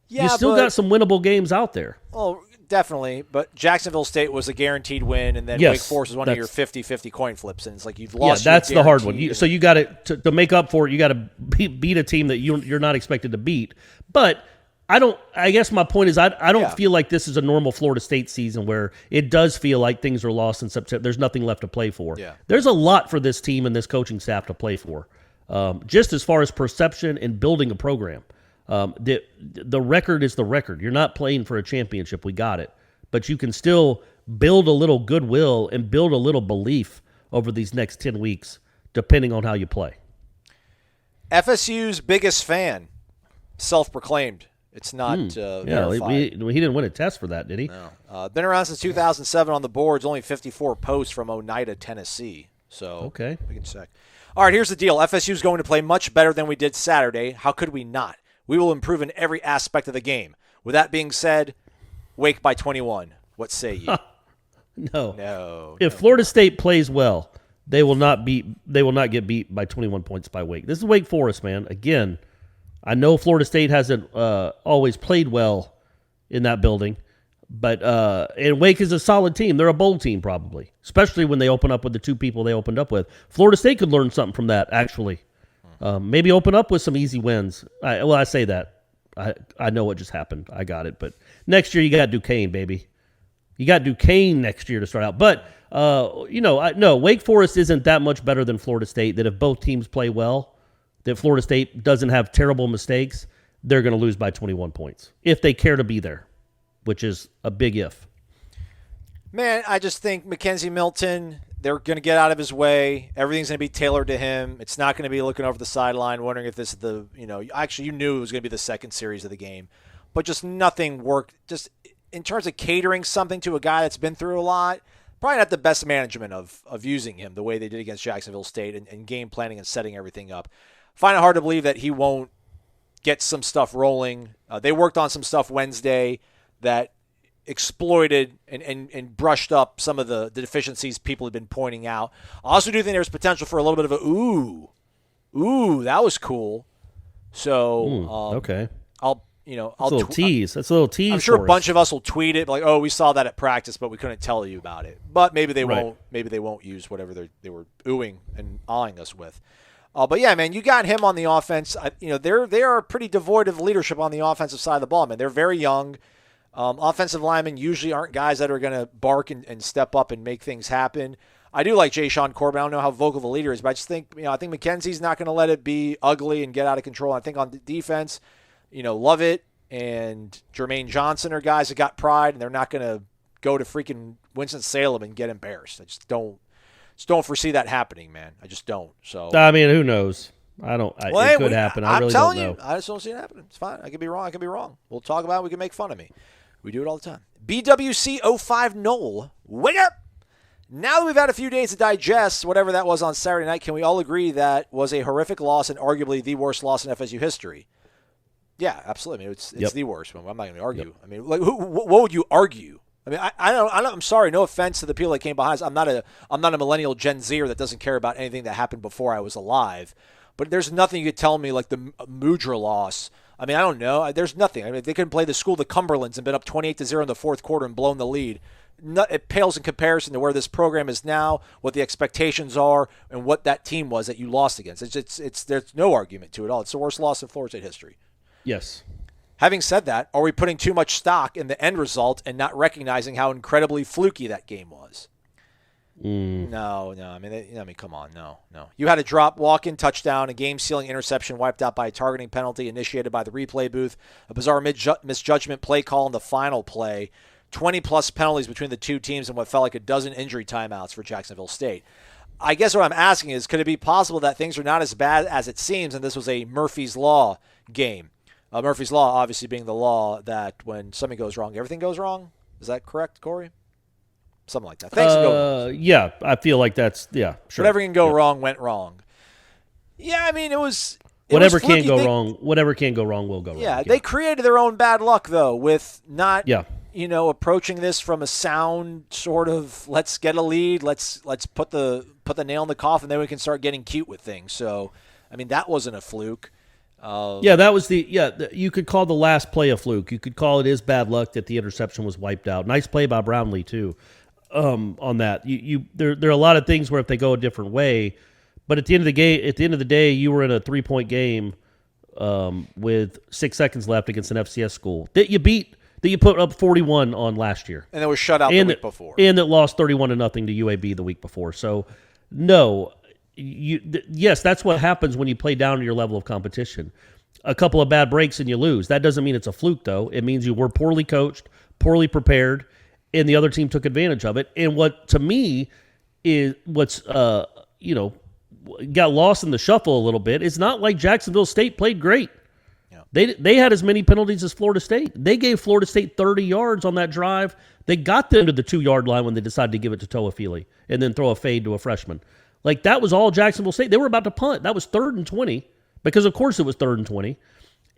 Yeah, you still got some winnable games out there.
Oh, definitely, but Jacksonville State was a guaranteed win, and then Wake Forest was one of your 50-50 coin flips, and it's like you've lost.
Yeah, that's the hard one. So you got to make up for it. You got to beat a team that you're not expected to beat. But I guess my point is I don't feel like this is a normal Florida State season where it does feel like things are lost in September. There's nothing left to play for.
Yeah.
There's a lot for this team and this coaching staff to play for. just as far as perception and building a program. The record is the record. You're not playing for a championship. We got it. But you can still build a little goodwill and build a little belief over these next 10 weeks, depending on how you play.
FSU's biggest fan, self-proclaimed. It's not verified.
He didn't win a test for that, did he?
No. Been around since 2007 on the boards, only 54 posts from Oneida, Tennessee. So
okay.
We can check. All right, here's the deal. FSU's going to play much better than we did Saturday. How could we not? We will improve in every aspect of the game. With that being said, Wake by 21. What say you?
No. If Florida State plays well, they will not get beat by 21 points by Wake. This is Wake Forest, man. Again, I know Florida State hasn't always played well in that building, but and Wake is a solid team. They're a bowl team probably, especially when they open up with the two people they opened up with. Florida State could learn something from that, actually. Maybe open up with some easy wins. I say that. I know what just happened. I got it. But next year you got Duquesne, baby. You got Duquesne next year to start out. But, no, Wake Forest isn't that much better than Florida State, that if both teams play well, that Florida State doesn't have terrible mistakes, they're going to lose by 21 points if they care to be there, which is a big if.
Man, I just think Mackenzie Milton, they're going to get out of his way. Everything's going to be tailored to him. It's not going to be looking over the sideline, wondering if this is actually you knew it was going to be the second series of the game. But just nothing worked. Just in terms of catering something to a guy that's been through a lot, probably not the best management of using him the way they did against Jacksonville State and game planning and setting everything up. Find it hard to believe that he won't get some stuff rolling. They worked on some stuff Wednesday that exploited and brushed up some of the deficiencies people have been pointing out. I also do think there's potential for a little bit of a ooh, that was cool. So
okay,
I'll
a little tease. That's a little tease.
I'm sure a bunch of us will tweet it like, "Oh, we saw that at practice, but we couldn't tell you about it." But maybe they won't. Maybe they won't use whatever they were oohing and awing us with. But yeah, man, you got him on the offense. They are pretty devoid of leadership on the offensive side of the ball. Man, they're very young. Offensive linemen usually aren't guys that are going to bark and step up and make things happen. I do like Jay Sean Corbin. I don't know how vocal the leader is, but I just think I think McKenzie's not going to let it be ugly and get out of control. I think on the defense, Lovett and Jermaine Johnson are guys that got pride, and they're not going to go to freaking Winston-Salem and get embarrassed. I just don't foresee that happening, man. I just don't. So
I mean, who knows? It could happen. I really don't know.
I just don't see it happening. It's fine. I could be wrong. We'll talk about it. We can make fun of me. We do it all the time. BWC05 Nole, wake up! Now that we've had a few days to digest whatever that was on Saturday night, can we all agree that was a horrific loss and arguably the worst loss in FSU history? Yeah, absolutely. I mean, it's the worst one. I'm not going to argue. Yep. I mean, what would you argue? I mean, I'm sorry. No offense to the people that came behind us. I'm not a millennial Gen Zer that doesn't care about anything that happened before I was alive. But there's nothing you could tell me like the Mudra loss. I mean, I don't know. There's nothing. I mean, they couldn't play the school, the Cumberlands, and been up 28-0 in the fourth quarter and blown the lead. It pales in comparison to where this program is now, what the expectations are, and what that team was that you lost against. There's no argument to it all. It's the worst loss in Florida State history.
Yes.
Having said that, are we putting too much stock in the end result and not recognizing how incredibly fluky that game was? No. I mean, come on, no. You had a drop, walk-in touchdown, a game-sealing interception wiped out by a targeting penalty initiated by the replay booth, a bizarre misjudgment play call in the final play, 20-plus penalties between the two teams, and what felt like a dozen injury timeouts for Jacksonville State. I guess what I'm asking is, could it be possible that things are not as bad as it seems, and this was a Murphy's Law game? Murphy's Law obviously being the law that when something goes wrong, everything goes wrong. Is that correct, Corey? Something like that. Things can go wrong.
Yeah, I feel like that's, sure.
Whatever can go wrong went wrong. Yeah, I mean,
whatever can go wrong will go wrong.
Yeah, they created their own bad luck, though, with not, approaching this from a sound sort of, let's get a lead, let's put the nail in the coffin, then we can start getting cute with things. So, I mean, that wasn't a fluke.
That was you could call the last play a fluke. You could call it his bad luck that the interception was wiped out. Nice play by Brownlee, too. On that, there are a lot of things where if they go a different way, but at the end of the day, you were in a 3-point game with 6 seconds left against an FCS school that you put up 41 on last year,
and it was shut out the week before,
and that lost 31-0 to UAB the week before. So, no, yes, that's what happens when you play down to your level of competition. A couple of bad breaks and you lose. That doesn't mean it's a fluke, though. It means you were poorly coached, poorly prepared, and the other team took advantage of it. And what, to me, is what's got lost in the shuffle a little bit. It's not like Jacksonville State played great. Yeah. They had as many penalties as Florida State. They gave Florida State 30 yards on that drive. They got them to the 2-yard line when they decided to give it to Toafili and then throw a fade to a freshman. Like, that was all Jacksonville State. They were about to punt. That was 3rd and 20 because, of course, it was 3rd and 20.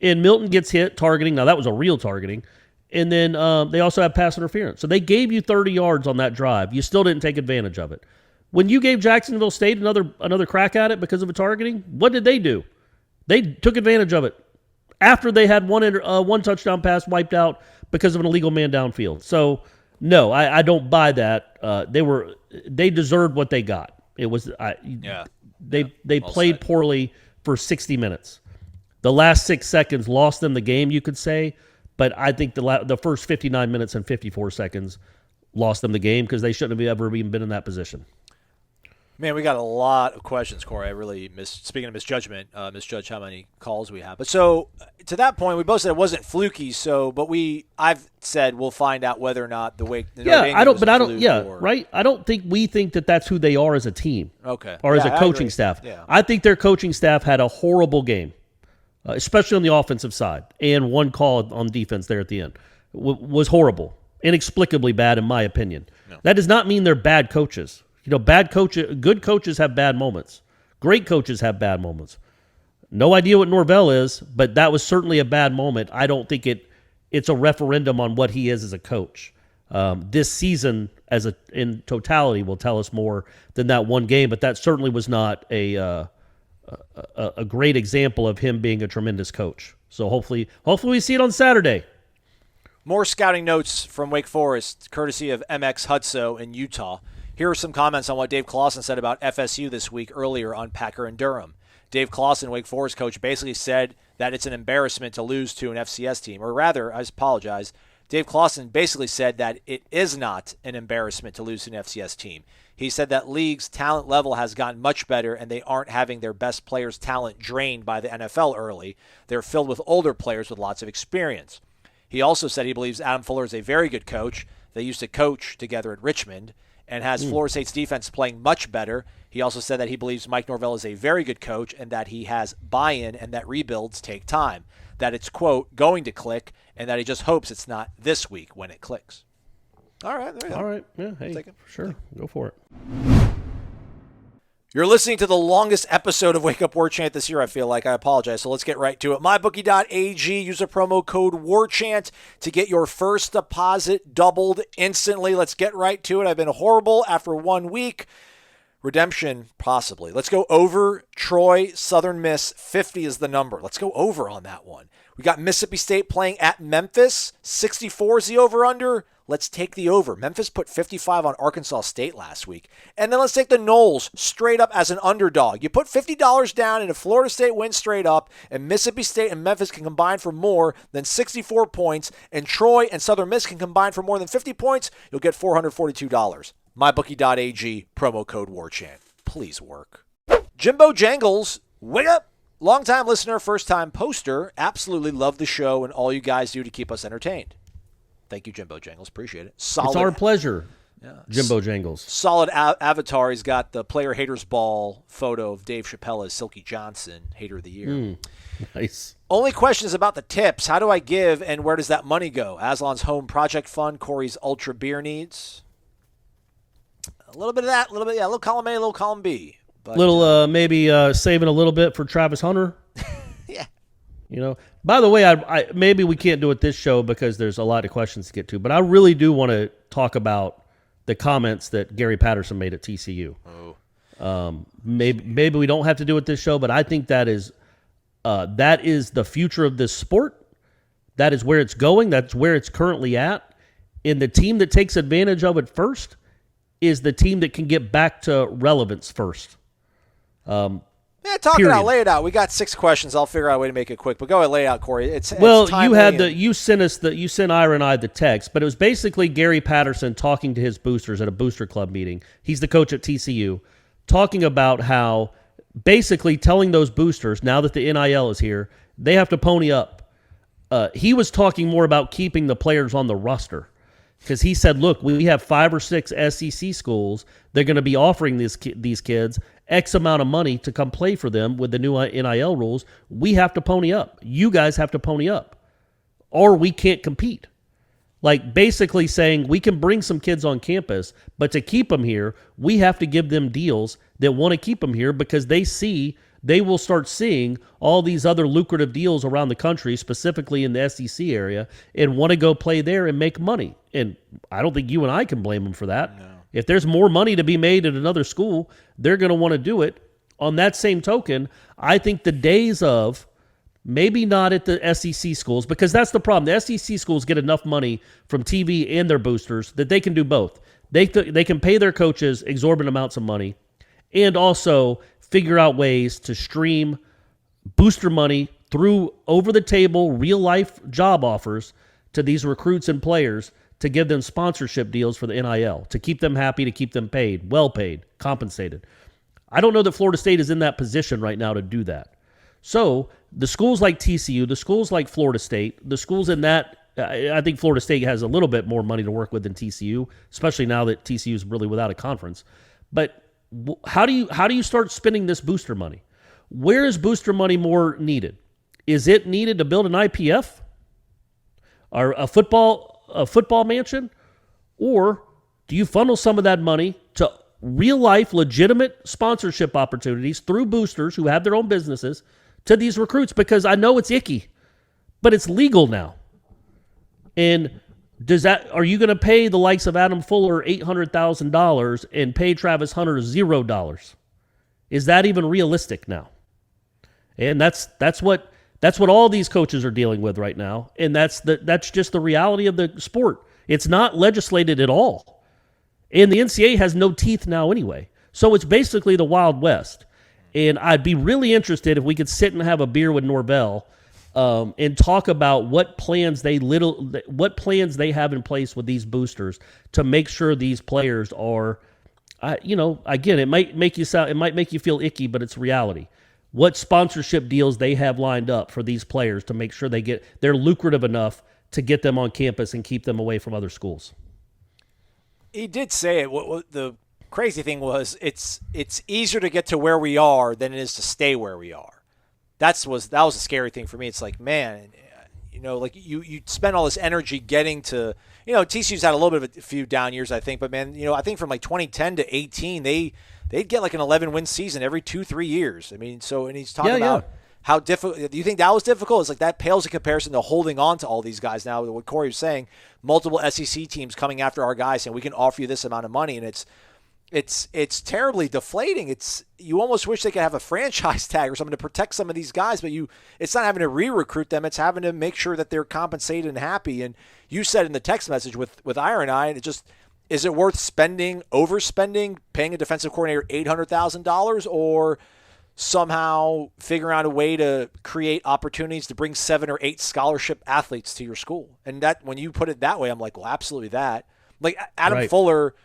And Milton gets hit targeting. Now, that was a real targeting. And then they also had pass interference. So they gave you 30 yards on that drive. You still didn't take advantage of it. When you gave Jacksonville State another crack at it because of a targeting, what did they do? They took advantage of it after they had one touchdown pass wiped out because of an illegal man downfield. So, no, I don't buy that. They deserved what they got. It was they played poorly for 60 minutes. The last 6 seconds lost them the game, you could say, but I think the first 59 minutes and 54 seconds lost them the game because they shouldn't have ever even been in that position.
Man, we got a lot of questions, Corey. I really speaking of misjudgment, misjudged how many calls we have. But so to that point, we both said it wasn't fluky. I've said we'll find out whether or not the Wake.
Right. I don't think we think that that's who they are as a team.
Okay.
Or as a coaching staff.
Yeah.
I think their coaching staff had a horrible game, especially on the offensive side, and one call on defense there at the end was horrible, inexplicably bad in my opinion. No. That does not mean they're bad coaches. Good coaches have bad moments. Great coaches have bad moments. No idea what Norvell is, but that was certainly a bad moment. I don't think it's a referendum on what he is as a coach. This season, in totality, will tell us more than that one game, but that certainly was not a great example of him being a tremendous coach. So hopefully we see it on Saturday.
More scouting notes from Wake Forest, courtesy of MX Hudso in Utah. Here are some comments on what Dave Clawson said about FSU this week earlier on Packer and Durham. Dave Clawson, Wake Forest coach, basically said that it's an embarrassment to lose to an FCS team. Or rather, I apologize, Dave Clawson basically said that it is not an embarrassment to lose to an FCS team. He said that league's talent level has gotten much better and they aren't having their best players' talent drained by the NFL early. They're filled with older players with lots of experience. He also said he believes Adam Fuller is a very good coach. They used to coach together at Richmond. And has Florida State's defense playing much better. He also said that he believes Mike Norvell is a very good coach and that he has buy-in and that rebuilds take time. That it's, quote, going to click, and that he just hopes it's not this week when it clicks. All right, there you go.
All right, yeah, hey, sure, go for it.
You're listening to the longest episode of Wake Up Warchant this year, I feel like. I apologize. So let's get right to it. MyBookie.ag. Use the promo code Warchant to get your first deposit doubled instantly. Let's get right to it. I've been horrible after 1 week. Redemption, possibly. Let's go over Troy, Southern Miss. 50 is the number. Let's go over on that one. We got Mississippi State playing at Memphis. 64 is the over-under. Let's take the over. Memphis put 55 on Arkansas State last week. And then let's take the Noles straight up as an underdog. You put $50 down and if Florida State wins straight up and Mississippi State and Memphis can combine for more than 64 points and Troy and Southern Miss can combine for more than 50 points, you'll get $442. MyBookie.ag, promo code Warchant. Please work. Jimbo Jangles, wake up! Longtime listener, first-time poster. Absolutely love the show and all you guys do to keep us entertained. Thank you, Jimbo Jangles. Appreciate it. Solid.
It's our pleasure, Jimbo Jangles.
Solid avatar. He's got the player haters ball photo of Dave Chappelle as Silky Johnson, hater of the year.
Nice.
Only question is about the tips. How do I give and where does that money go? Aslan's home project fund, Corey's ultra beer needs. A little bit of that, a little column A, a little column B. But,
maybe saving a little bit for Travis Hunter.
Yeah.
By the way, I maybe we can't do it this show because there's a lot of questions to get to, but I really do want to talk about the comments that Gary Patterson made at TCU. Maybe we don't have to do it this show, but I think that is the future of this sport. That is where it's going. That's where it's currently at. And the team that takes advantage of it first is the team that can get back to relevance first.
Talk it out, lay it out. We got 6 questions. I'll figure out a way to make it quick. But go ahead, lay it out, Corey. You sent Ira and I the text, but it was basically Gary Patterson talking to his boosters at a booster club meeting. He's the coach at TCU,
talking about how basically telling those boosters, now that the NIL is here, they have to pony up. He was talking more about keeping the players on the roster because he said, look, we have 5 or 6 SEC schools. They're going to be offering these kids X amount of money to come play for them with the new NIL rules. We have to pony up. You guys have to pony up or we can't compete. Like basically saying we can bring some kids on campus, but to keep them here, we have to give them deals that want to keep them here because they will start seeing all these other lucrative deals around the country, specifically in the SEC area, and want to go play there and make money. And I don't think you and I can blame them for that. No. If there's more money to be made at another school, they're going to want to do it. On that same token, I think the days of maybe not at the SEC schools, because that's the problem. The SEC schools get enough money from TV and their boosters that they can do both. They can pay their coaches exorbitant amounts of money and also figure out ways to stream booster money through over-the-table, real-life job offers to these recruits and players to give them sponsorship deals for the NIL, to keep them happy, to keep them paid, well-paid, compensated. I don't know that Florida State is in that position right now to do that. So the schools like TCU, the schools like Florida State, the schools in that, I think Florida State has a little bit more money to work with than TCU, especially now that TCU is really without a conference. But how do you start spending this booster money? Where is booster money more needed? Is it needed to build an IPF or a football mansion? Or do you funnel some of that money to real life legitimate sponsorship opportunities through boosters who have their own businesses to these recruits? Because I know it's icky, but it's legal now. And are you going to pay the likes of Adam Fuller $800,000 and pay Travis Hunter $0? Is that even realistic now? And that's what all these coaches are dealing with right now. And that's just the reality of the sport. It's not legislated at all. And the NCAA has no teeth now anyway. So it's basically the Wild West. And I'd be really interested if we could sit and have a beer with Norvell and talk about what plans they have in place with these boosters to make sure these players are, again, it might make you feel icky, but it's reality. What sponsorship deals they have lined up for these players to make sure they're lucrative enough to get them on campus and keep them away from other schools.
He did say it. What the crazy thing was, it's easier to get to where we are than it is to stay where we are. That was a scary thing for me. It's like, man, like you spend all this energy getting to, TCU's had a little bit of a few down years, I think, but man, I think from like 2010 to 18, they'd get like an 11-win season every 2-3 years. I mean, and he's talking about how difficult. Do you think that was difficult? It's like that pales in comparison to holding on to all these guys now. What Corey was saying, multiple SEC teams coming after our guys saying we can offer you this amount of money, and it's terribly deflating. You almost wish they could have a franchise tag or something to protect some of these guys, but it's not having to re-recruit them. It's having to make sure that they're compensated and happy. And you said in the text message with Ira and I, is it worth overspending, paying a defensive coordinator $800,000, or somehow figuring out a way to create opportunities to bring 7 or 8 scholarship athletes to your school? And that, when you put it that way, I'm like, well, absolutely that. Like Adam Fuller,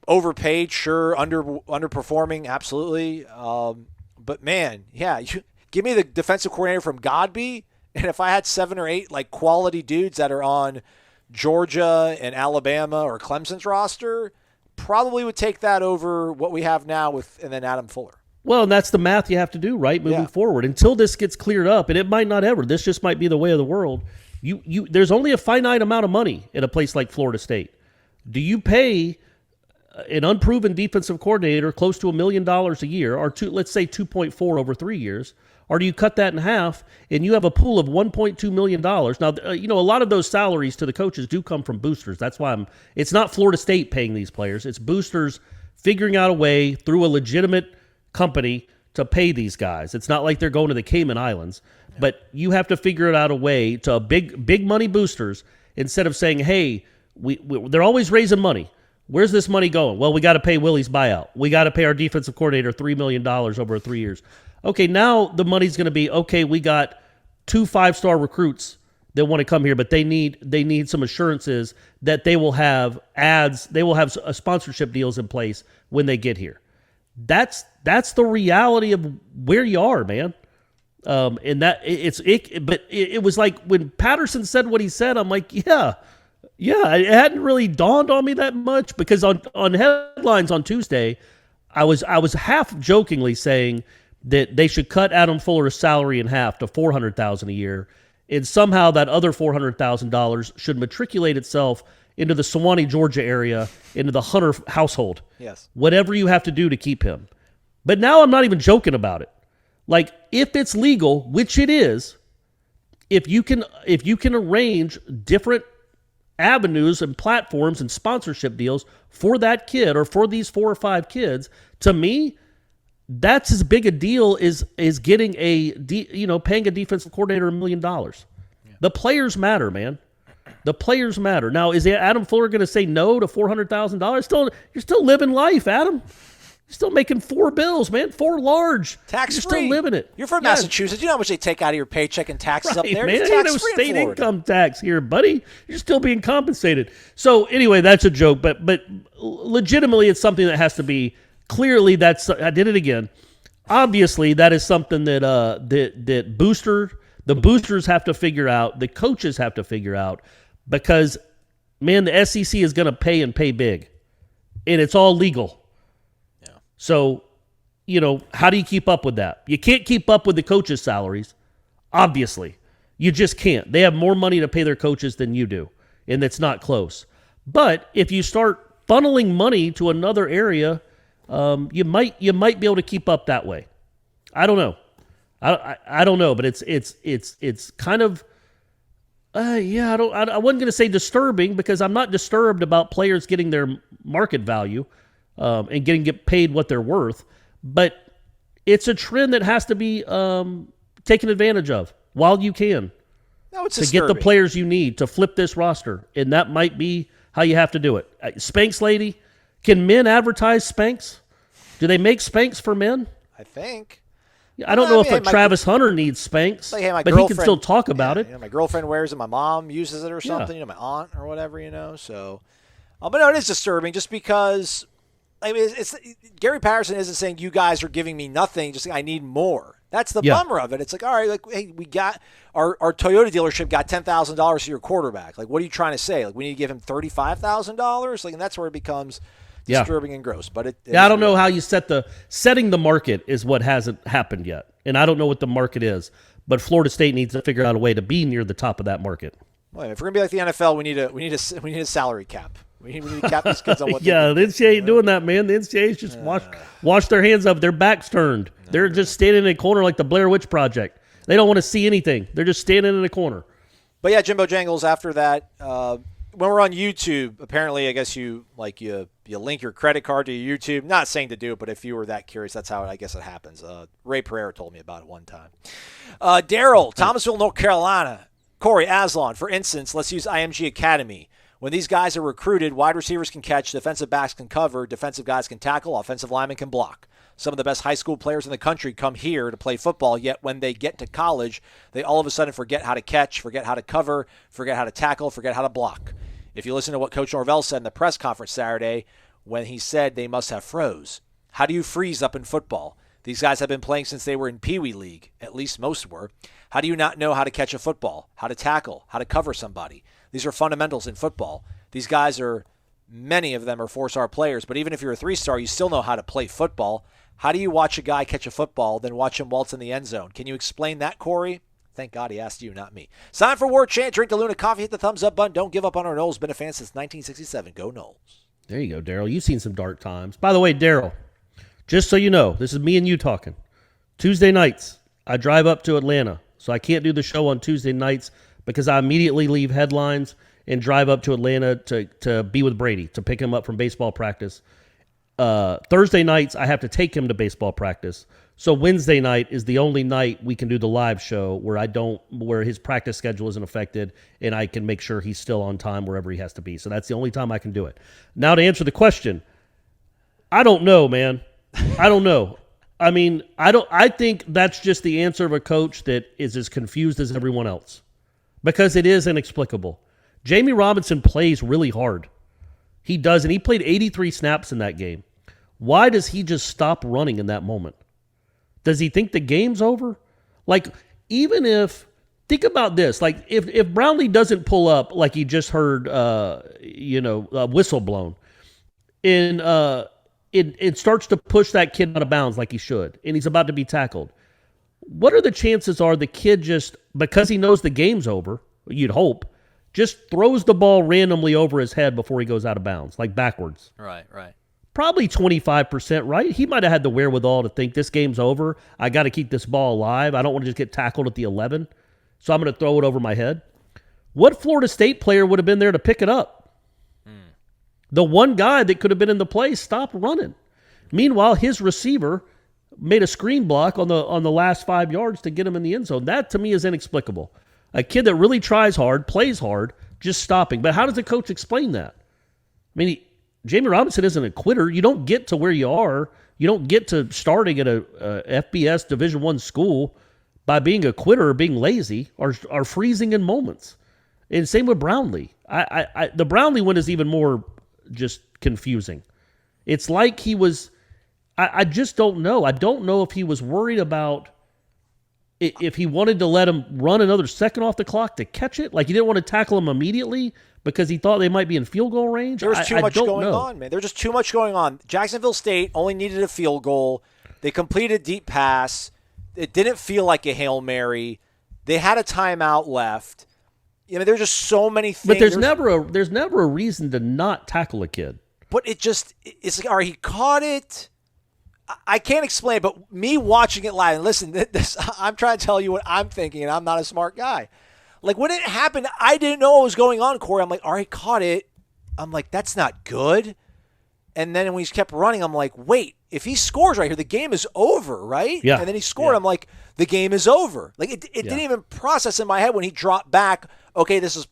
overpaid, sure, underperforming, absolutely. But man, yeah, give me the defensive coordinator from Godby, and if I had 7 or 8 like quality dudes that are on Georgia and Alabama or Clemson's roster, probably would take that over what we have now and then Adam Fuller.
Well, and that's the math you have to do, right, moving forward. Until this gets cleared up, and it might not ever. This just might be the way of the world. There's only a finite amount of money in a place like Florida State. Do you pay an unproven defensive coordinator close to $1 million a year, or let's say 2.4 over 3 years, or do you cut that in half and you have a pool of $1.2 million? Now, a lot of those salaries to the coaches do come from boosters. That's why it's not Florida State paying these players. It's boosters figuring out a way through a legitimate company to pay these guys. It's not like they're going to the Cayman Islands, but you have to figure it out a way to big money boosters, instead of saying, hey, they're always raising money. Where's this money going? Well, we got to pay Willie's buyout. We got to pay our defensive coordinator $3 million over 3 years. Okay, now the money's going to be, okay, we got 2 5-star recruits that want to come here, but they need some assurances that they will have sponsorship deals in place when they get here. That's the reality of where you are, man. And that it was like when Patterson said what he said, I'm like, yeah, it hadn't really dawned on me that much, because on headlines on Tuesday, I was half jokingly saying that they should cut Adam Fuller's salary in half to $400,000 a year, and somehow that other $400,000 should matriculate itself into the Sewanee, Georgia area, into the Hunter household.
Yes.
Whatever you have to do to keep him. But now I'm not even joking about it. Like, if it's legal, which it is, if you can arrange different avenues and platforms and sponsorship deals for that kid or for these 4 or 5 kids, to me, that's as big a deal as getting paying a defensive coordinator $1 million. Yeah. The players matter, man. The players matter. Now, is Adam Fuller going to say no to $400,000? You're still living life, Adam. You're still making 4 bills, man. 4 large.
Tax-free.
You're still living it.
You're from Massachusetts. You know how much they take out of your paycheck and taxes up there?
Man,
It's
ain't no
tax-free in
state
Florida.
income tax here, buddy. You're still being compensated. So anyway, that's a joke. But legitimately, it's something that has to be clearly. I did it again. Obviously, that is something that the boosters have to figure out. The coaches have to figure out, because, man, the SEC is going to pay and pay big, and it's all legal. Yeah. So, how do you keep up with that? You can't keep up with the coaches' salaries. Obviously, you just can't. They have more money to pay their coaches than you do, and it's not close. But if you start funneling money to another area, you might be able to keep up that way. I don't know. I don't know, but it's kind of I wasn't going to say disturbing, because I'm not disturbed about players getting their market value and get paid what they're worth, but it's a trend that has to be taken advantage of while you can.
No, it's
to get the players you need to flip this roster, and that might be how you have to do it. Spanx lady, can men advertise Spanx? Do they make Spanx for men?
I think.
I don't know if Travis Hunter needs Spanx, but he can still talk about it.
My girlfriend wears it. My mom uses it or something. My aunt or whatever. So, but no, it is disturbing, just because. I mean, it's Gary Patterson isn't saying you guys are giving me nothing. Just saying I need more. That's the bummer of it. It's like, all right, like, hey, we got our Toyota dealership got $10,000 to your quarterback. Like, what are you trying to say? Like, we need to give him $35,000. Like, and that's where it becomes disturbing and gross. But
I don't know how you setting the market is what hasn't happened yet, and I don't know what the market is. But Florida State needs to figure out a way to be near the top of that market.
Well, if we're gonna be like the NFL, we need a salary cap. We need to cap these kids on what.
The NCAA ain't doing that, man. The NCAA's just wash their hands up. Their backs turned. They're just standing in a corner like the Blair Witch Project. They don't want to see anything. They're just standing in a corner.
But yeah, Jimbo Jangles. After that, when we're on YouTube, apparently, I guess you link your credit card to your YouTube. Not saying to do it, but if you were that curious, that's how I guess it happens. Ray Pereira told me about it one time. Daryl, Thomasville, North Carolina. Corey Aslan, for instance, let's use IMG Academy. When these guys are recruited, wide receivers can catch, defensive backs can cover, defensive guys can tackle, offensive linemen can block. Some of the best high school players in the country come here to play football, yet when they get to college, they all of a sudden forget how to catch, forget how to cover, forget how to tackle, forget how to block. If you listen to what Coach Norvell said in the press conference Saturday when he said they must have froze. How do you freeze up in football? These guys have been playing since they were in Pee Wee League, at least most were. How do you not know how to catch a football, how to tackle, how to cover somebody? These are fundamentals in football. These guys many of them are 4-star players, but even if you're a 3-star, you still know how to play football. How do you watch a guy catch a football, then watch him waltz in the end zone? Can you explain that, Corey? Thank God he asked you, not me. Sign for Warchant. Drink DeLuna coffee. Hit the thumbs up button. Don't give up on our Noles. Been a fan since 1967. Go Noles.
There you go, Daryl. You've seen some dark times. By the way, Daryl, just so you know, this is me and you talking. Tuesday nights, I drive up to Atlanta, so I can't do the show on Tuesday nights because I immediately leave headlines and drive up to Atlanta to be with Brady, to pick him up from baseball practice. Thursday nights, I have to take him to baseball practice. So Wednesday night is the only night we can do the live show where his practice schedule isn't affected, and I can make sure he's still on time wherever he has to be. So that's the only time I can do it. Now to answer the question, I don't know, man. I don't know. I mean, I think that's just the answer of a coach that is as confused as everyone else, because it is inexplicable. Jamie Robinson plays really hard. He does, and he played 83 snaps in that game. Why does he just stop running in that moment? Does he think the game's over? Like, even if, think about this, like if Brownlee doesn't pull up like he just heard, a whistle blown, and it starts to push that kid out of bounds like he should, and he's about to be tackled. What are the chances are the kid just, because he knows the game's over, you'd hope, just throws the ball randomly over his head before he goes out of bounds, like backwards?
Right.
Probably 25%, right? He might have had the wherewithal to think this game's over. I got to keep this ball alive. I don't want to just get tackled at the 11, so I'm going to throw it over my head. What Florida State player would have been there to pick it up? The one guy that could have been in the play stopped running. Meanwhile, his receiver made a screen block on the last 5 yards to get him in the end zone. That, to me, is inexplicable. A kid that really tries hard, plays hard, just stopping. But how does the coach explain that? I mean, Jamie Robinson isn't a quitter. You don't get to where you are. You don't get to starting at a FBS Division I school by being a quitter or being lazy or freezing in moments. And same with Brownlee. The Brownlee one is even more just confusing. It's like he was, I just don't know. I don't know if he was worried about if he wanted to let him run another second off the clock to catch it. Like he didn't want to tackle him immediately because he thought they might be in field goal range.
There was too much going on, man. There was just too much going on. Jacksonville State only needed a field goal. They completed a deep pass. It didn't feel like a Hail Mary. They had a timeout left. I mean, there's just so many things.
But there's never a reason to not tackle a kid.
But it's like, all right, he caught it. I can't explain, but me watching it live, and listen, I'm trying to tell you what I'm thinking, and I'm not a smart guy. Like, when it happened, I didn't know what was going on, Corey. I'm like, all right, caught it. I'm like, that's not good. And then when he kept running, I'm like, wait, if he scores right here, the game is over, right?
Yeah.
And then he scored. Yeah. I'm like, the game is over. Like, it didn't even process in my head when he dropped back, okay, this is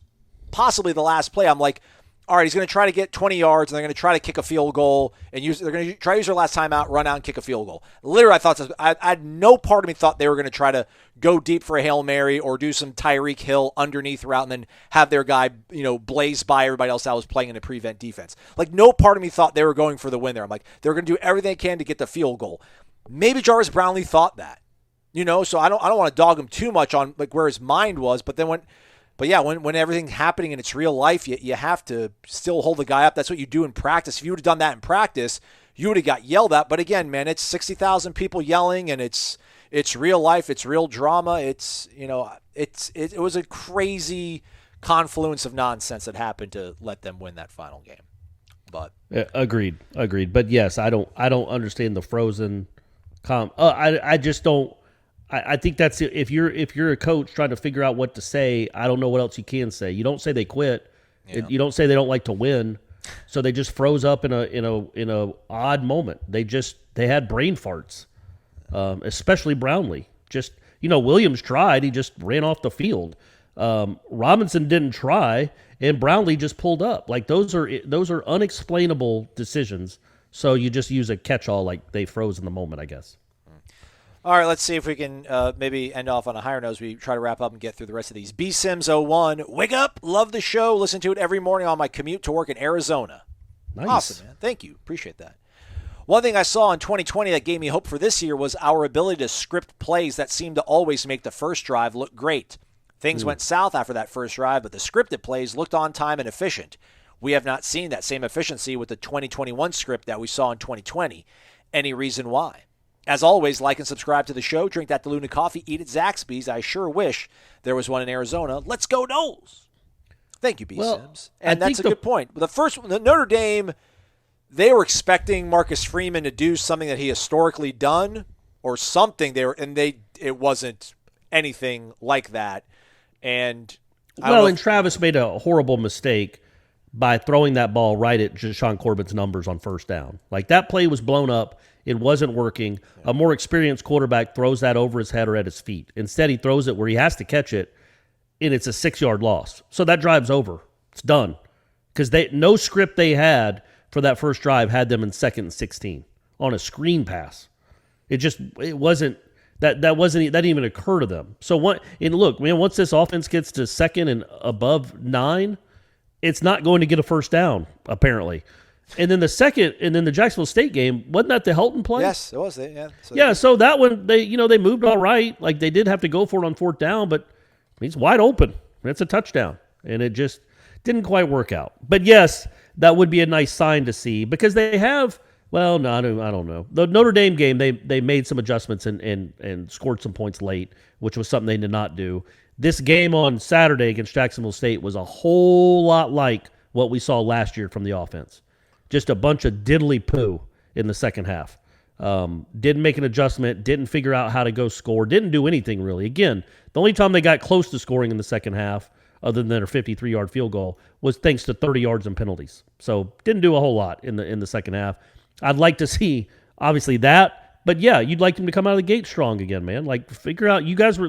possibly the last play. I'm like, all right, he's going to try to get 20 yards, and they're going to try to kick a field goal, and they're going to try to use their last timeout, run out, and kick a field goal. Literally, I had no part of me thought they were going to try to go deep for a Hail Mary or do some Tyreek Hill underneath route and then have their guy, blaze by everybody else that was playing in a prevent defense. Like, no part of me thought they were going for the win there. I'm like, they're going to do everything they can to get the field goal. Maybe Jarvis Brownlee thought that, so I don't want to dog him too much on like where his mind was, but then when everything's happening and it's real life, you have to still hold the guy up. That's what you do in practice. If you would have done that in practice, you would have got yelled at. But again, man, it's 60,000 people yelling, and it's real life. It's real drama. It was a crazy confluence of nonsense that happened to let them win that final game. But
agreed. But yes, I don't understand the frozen. I just don't. I think that's it. If you're a coach trying to figure out what to say, I don't know what else you can say. You don't say they quit. Yeah. You don't say they don't like to win. So they just froze up in a odd moment. They had brain farts, especially Brownlee. Williams tried. He just ran off the field. Robinson didn't try, and Brownlee just pulled up. Like those are unexplainable decisions. So you just use a catch-all, like they froze in the moment, I guess.
All right, let's see if we can maybe end off on a higher note as we try to wrap up and get through the rest of these. BSims01, wake up, love the show, listen to it every morning on my commute to work in Arizona.
Nice.
Awesome, man. Thank you. Appreciate that. One thing I saw in 2020 that gave me hope for this year was our ability to script plays that seemed to always make the first drive look great. Things went south after that first drive, but the scripted plays looked on time and efficient. We have not seen that same efficiency with the 2021 script that we saw in 2020. Any reason why? As always, like and subscribe to the show. Drink that DeLuna coffee. Eat at Zaxby's. I sure wish there was one in Arizona. Let's go Noles. Thank you, B-Sims. And that's a good point. The Notre Dame, they were expecting Marcus Freeman to do something that he historically done or something. It wasn't anything like that. And
Travis made a horrible mistake by throwing that ball right at Deshaun Corbin's numbers on first down. Like that play was blown up. It wasn't working. A more experienced quarterback throws that over his head or at his feet. Instead, he throws it where he has to catch it, and it's a 6-yard loss. So that drive's over. It's done. Because no script they had for that first drive had them in 2nd and 16 on a screen pass. That didn't even occur to them. So once this offense gets to 2nd and above 9, it's not going to get a first down, apparently. And then the Jacksonville State game, wasn't that the Helton play?
Yes, it was.
So that one, they moved all right. Like, they did have to go for it on fourth down, but he's wide open. That's a touchdown. And it just didn't quite work out. But yes, that would be a nice sign to see because they have, well, no, I don't know. The Notre Dame game, they made some adjustments and scored some points late, which was something they did not do. This game on Saturday against Jacksonville State was a whole lot like what we saw last year from the offense. Just a bunch of diddly poo in the second half. Didn't make an adjustment, didn't figure out how to go score, didn't do anything really. Again, the only time they got close to scoring in the second half, other than their 53-yard field goal, was thanks to 30 yards and penalties. So didn't do a whole lot in the second half. I'd like to see, obviously, that. But, yeah, you'd like them to come out of the gate strong again, man. Like, figure out,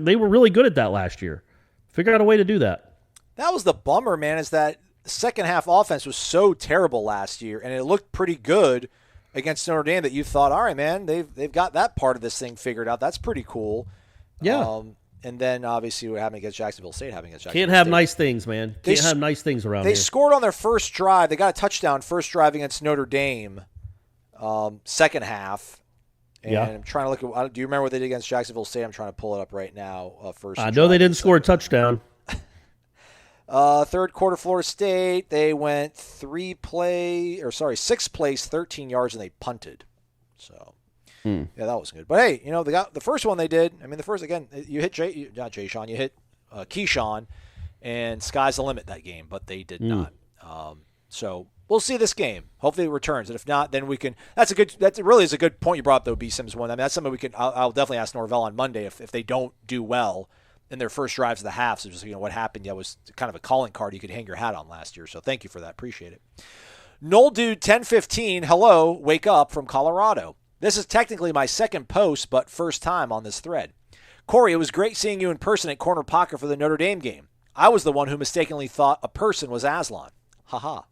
they were really good at that last year. Figure out a way to do that.
That was the bummer, man, is that the second half offense was so terrible last year, and it looked pretty good against Notre Dame that you thought, all right, man, they've got that part of this thing figured out. That's pretty cool.
Yeah.
And then, obviously, what happened against Jacksonville State,
Can't have nice things, man. Can't have nice things around here.
They scored on their first drive. They got a touchdown first drive against Notre Dame, second half. And I'm trying to look at – do you remember what they did against Jacksonville State? I'm trying to pull it up right now.
I know they didn't score a touchdown.
Third quarter, Florida State, they went 6 plays, 13 yards, and they punted. So, yeah, that was good. But, hey, they got the first one they did. I mean, the first, again, you hit you hit Keyshawn, and sky's the limit that game, but they did not. So, we'll see this game. Hopefully it returns. And if not, then we can – that really is a good point you brought up, though, B-Sims one. I mean, that's something we can – I'll definitely ask Norvell on Monday if they don't do well in their first drives of the half. So just, what happened, was kind of a calling card you could hang your hat on last year. So thank you for that. Appreciate it. Noel Dude 1015, hello, wake up from Colorado. This is technically my second post, but first time on this thread. Corey, it was great seeing you in person at Corner Pocket for the Notre Dame game. I was the one who mistakenly thought a person was Aslan. Ha-ha.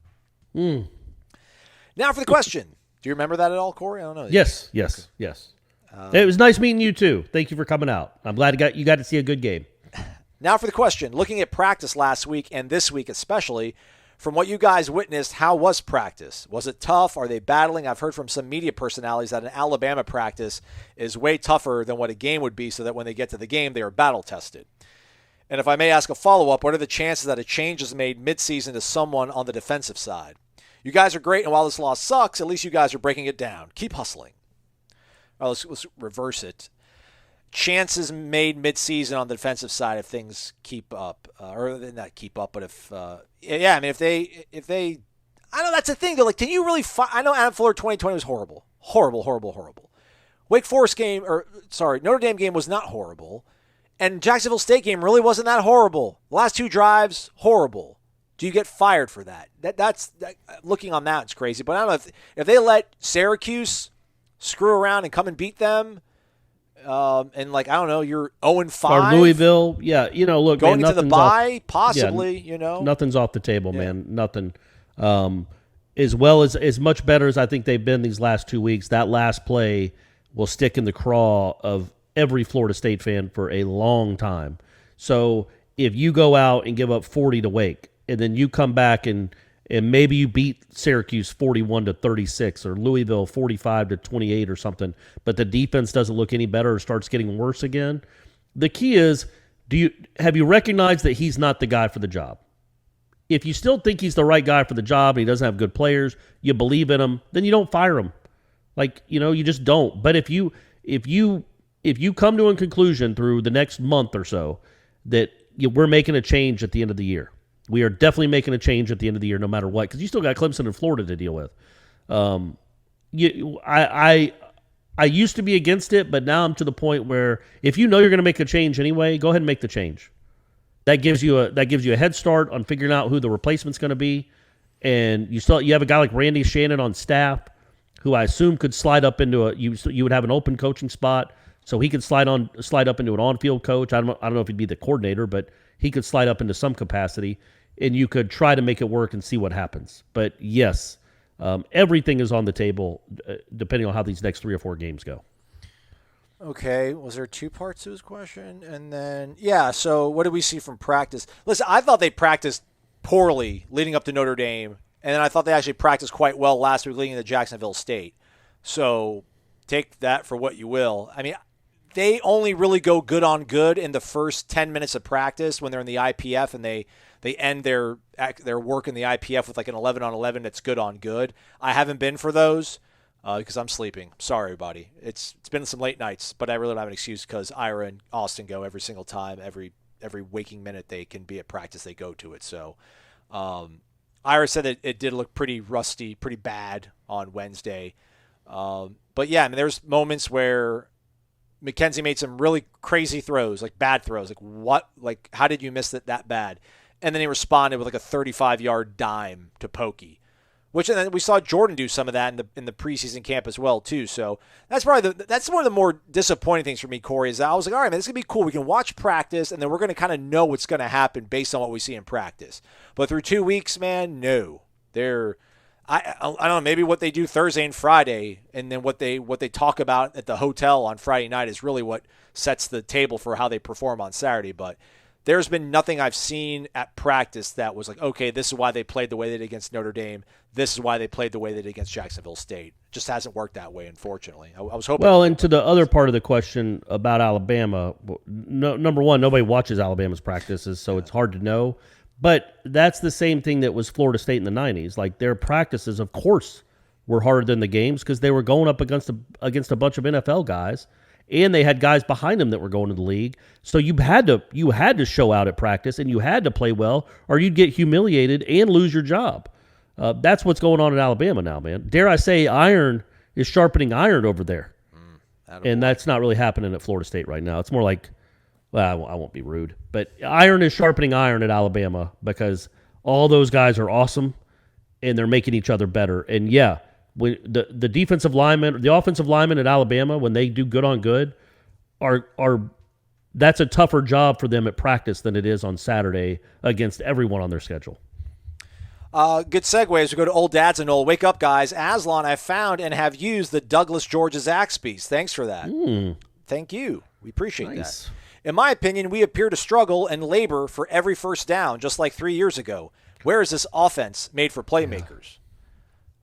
Now for the question. Do you remember that at all, Corey? I don't know.
Yes. It was nice meeting you, too. Thank you for coming out. I'm glad you got to see a good game.
Now for the question. Looking at practice last week and this week especially, from what you guys witnessed, how was practice? Was it tough? Are they battling? I've heard from some media personalities that an Alabama practice is way tougher than what a game would be so that when they get to the game, they are battle-tested. And if I may ask a follow-up, what are the chances that a change is made midseason to someone on the defensive side? You guys are great, and while this loss sucks, at least you guys are breaking it down. Keep hustling. All right, let's reverse it. Chances made midseason on the defensive side if things keep up, or not keep up, but if they, I know that's the thing. They're like, can you really? I know Adam Fuller 2020 was horrible. Wake Forest game, Notre Dame game was not horrible, and Jacksonville State game really wasn't that horrible. The last two drives, horrible. Do you get fired for that? That's looking on that, it's crazy. But I don't know if they let Syracuse screw around and come and beat them, and I don't know, you're 0-5
or Louisville, look,
going
man,
into the bye, possibly,
nothing's off the table, man, nothing. As much better as I think they've been these last 2 weeks, that last play will stick in the craw of every Florida State fan for a long time. So if you go out and give up 40 to Wake, and then you come back and maybe you beat Syracuse 41-36 or Louisville 45-28 or something, but the defense doesn't look any better or starts getting worse again. The key is, have you recognized that he's not the guy for the job? If you still think he's the right guy for the job and he doesn't have good players, you believe in him, then you don't fire him. You just don't. But if you come to a conclusion through the next month or so that we're making a change at the end of the year, we are definitely making a change at the end of the year no matter what, because you still got Clemson and Florida to deal with. I used to be against it, but now I'm to the point where if you know you're going to make a change anyway, go ahead and make the change. That gives you a head start on figuring out who the replacement's going to be, and you have a guy like Randy Shannon on staff, who I assume could slide up into you would have an open coaching spot, so he could slide up into an on-field coach. I don't know if he'd be the coordinator, but he could slide up into some capacity, and you could try to make it work and see what happens. But yes, everything is on the table depending on how these next 3 or 4 games go.
Okay, was there 2 parts to his question? And then, so what did we see from practice? Listen, I thought they practiced poorly leading up to Notre Dame, And then I thought they actually practiced quite well last week leading into Jacksonville State. So take that for what you will. I mean, they only really go good on good in the first 10 minutes of practice when they're in the IPF, and they end their work in the IPF with like an 11 on 11 that's good on good. I haven't been for those because I'm sleeping. Sorry, everybody. It's been some late nights, but I really don't have an excuse because Ira and Austin go every single time. Every waking minute they can be at practice, they go to it. So Ira said that it did look pretty rusty, pretty bad on Wednesday. But yeah, I mean, there's moments where McKenzie made some really crazy throws, like bad throws. Like what? Like how did you miss it that bad? And then he responded with like a 35-yard dime to Pokey, which and then we saw Jordan do some of that in the preseason camp as well too. So that's probably that's one of the more disappointing things for me, Corey. Is that I was like, all right, man, this is gonna be cool. We can watch practice, and then we're gonna kind of know what's gonna happen based on what we see in practice. But through 2 weeks, man, no, I don't know, maybe what they do Thursday and Friday, and then what they talk about at the hotel on Friday night is really what sets the table for how they perform on Saturday. But there's been nothing I've seen at practice that was like, okay, this is why they played the way they did against Notre Dame. This is why they played the way they did against Jacksonville State. It just hasn't worked that way, unfortunately. I was hoping.
Well, and to the other part of the question about Alabama, number one, nobody watches Alabama's practices, so it's hard to know. But that's the same thing that was Florida State in the 90s. Like their practices, of course, were harder than the games because they were going up against a bunch of NFL guys, and they had guys behind them that were going to the league. So you had to show out at practice, and you had to play well, or you'd get humiliated and lose your job. That's what's going on in Alabama now, man. Dare I say, iron is sharpening iron over there, and that's not really happening at Florida State right now. It's more like. Well, I won't be rude, but iron is sharpening iron at Alabama because all those guys are awesome and they're making each other better. And yeah, when the defensive linemen, the offensive linemen at Alabama, when they do good on good, are that's a tougher job for them at practice than it is on Saturday against everyone on their schedule.
Good segue as we go to Old Dads and Noel. Wake up, guys. Aslan, I found and have used the Douglas Georgia Zaxby's. Thanks for that. Thank you. We appreciate that. In my opinion, we appear to struggle and labor for every first down, just like 3 years ago. Where is this offense made for playmakers?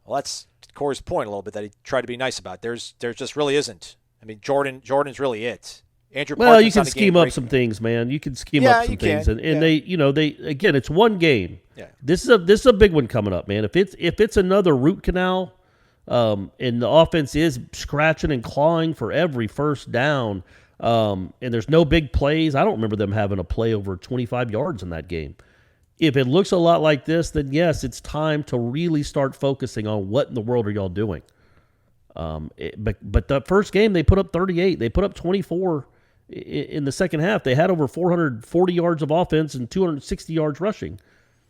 Well, that's Corey's point a little bit that he tried to be nice about. There just really isn't. I mean, Jordan's really it. Andrew.
Well, you can scheme up some things, man. You can scheme up some things, and they again, it's one game.
Yeah.
This is a big one coming up, man. If it's another root canal, and the offense is scratching and clawing for every first down. And there's no big plays. I don't remember them having a play over 25 yards in that game. If it looks a lot like this, then yes, it's time to really start focusing on what in the world are y'all doing. But the first game, they put up 38. They put up 24 in the second half. They had over 440 yards of offense and 260 yards rushing.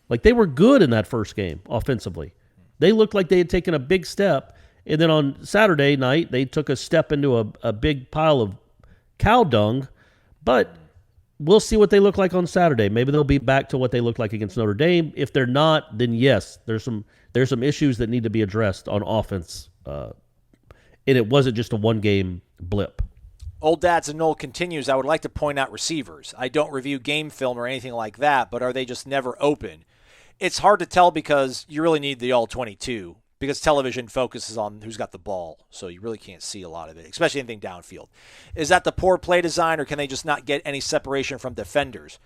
Like they were good in that first game offensively. They looked like they had taken a big step. And then on Saturday night, they took a step into a big pile of cow dung, but we'll see what they look like on Saturday. Maybe they'll be back to what they look like against Notre Dame. If they're not, then yes, there's some issues that need to be addressed on offense, and it wasn't just a one-game blip.
Old Dads and Noel continues, I would like to point out receivers. I don't review game film or anything like that, but are they just never open? It's hard to tell because you really need the all-22. Because television focuses on who's got the ball, so you really can't see a lot of it, especially anything downfield. Is that the poor play design, or can they just not get any separation from defenders?